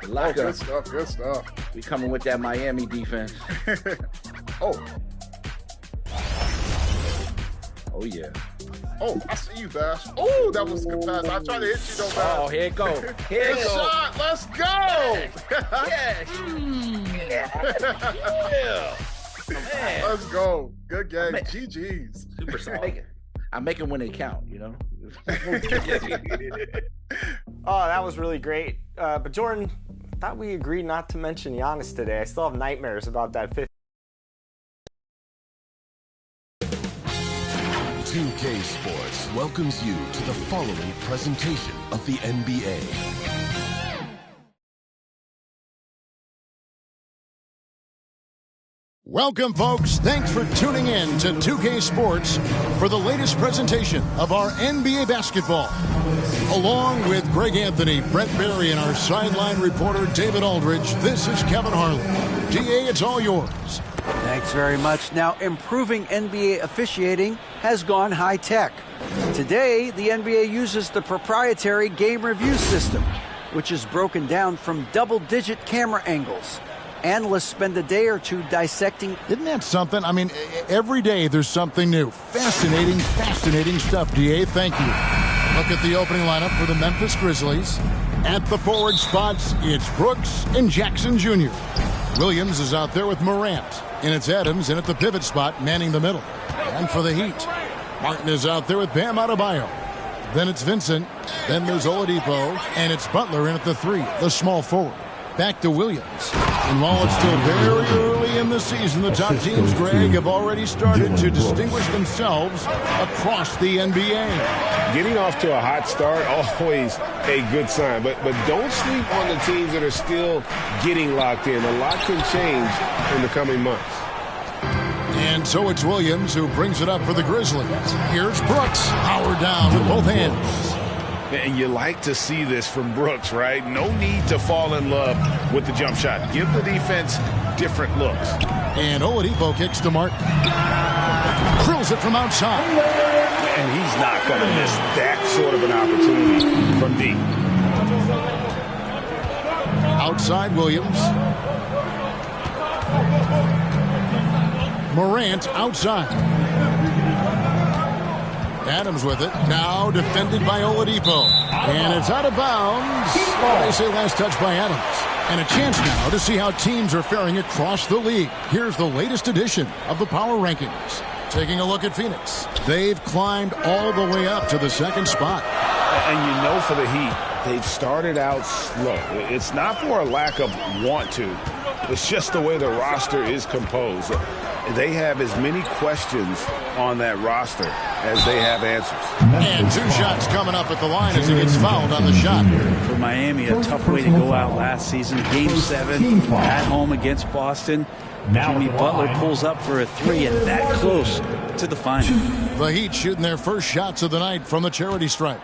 Oh, good stuff, good stuff. We coming with that Miami defense. Oh. Oh, yeah. Oh, I see you, Bash. Oh, that was a good pass. I tried to hit you, though, Bash. Oh, here it go. Here it good go. shot. Let's go. Yes. Yeah. Man. Let's go. Good game. GG's. Super solid. I make them when they count, you know? Oh, that was really great. But Jordan, I thought we agreed not to mention Giannis today. I still have nightmares about that 2K Sports welcomes you to the following presentation of the NBA. Welcome, folks. Thanks for tuning in to 2K Sports for the latest presentation of our NBA basketball. Along with Greg Anthony, Brent Barry, and our sideline reporter, David Aldridge, this is Kevin Harlan. DA, it's all yours. Thanks very much. Now, improving NBA officiating has gone high-tech. Today, the NBA uses the proprietary game review system, which is broken down from double-digit camera angles. Analysts spend a day or two dissecting. Isn't that something? I mean, every day there's something new. Fascinating, fascinating stuff, DA. Thank you. Look at the opening lineup for the Memphis Grizzlies. At the forward spots, it's Brooks and Jackson Jr. Williams is out there with Morant. And it's Adams in at the pivot spot, manning the middle. And for the Heat, Martin is out there with Bam Adebayo. Then it's Vincent. Then there's Oladipo. And it's Butler in at the 3, the small forward. Back to Williams. And while it's still very early in the season, the top teams, Greg, have already started to distinguish themselves across the NBA. Getting off to a hot start, always a good sign. But don't sleep on the teams that are still getting locked in. A lot can change in the coming months. And so it's Williams who brings it up for the Grizzlies. Here's Brooks, powered down with both hands. And you like to see this from Brooks, right? No need to fall in love with the jump shot. Give the defense different looks. And Oladipo kicks to Martin. Drills it from outside. And he's not going to miss that sort of an opportunity from deep. Outside Williams. Morant outside. Adams with it. Now defended by Oladipo. And it's out of bounds. They say last touch by Adams. And a chance now to see how teams are faring across the league. Here's the latest edition of the Power Rankings. Taking a look at Phoenix. They've climbed all the way up to the second spot. And you know for the Heat, they've started out slow. It's not for a lack of want to. It's just the way the roster is composed. They have as many questions on that roster as they have answers. And 2 shots coming up at the line as he gets fouled on the shot. For Miami, a tough way to go out last season. Game 7 at home against Boston. Jimmy Butler pulls up for a 3 and that close to the final. The Heat shooting their first shots of the night from the charity stripe.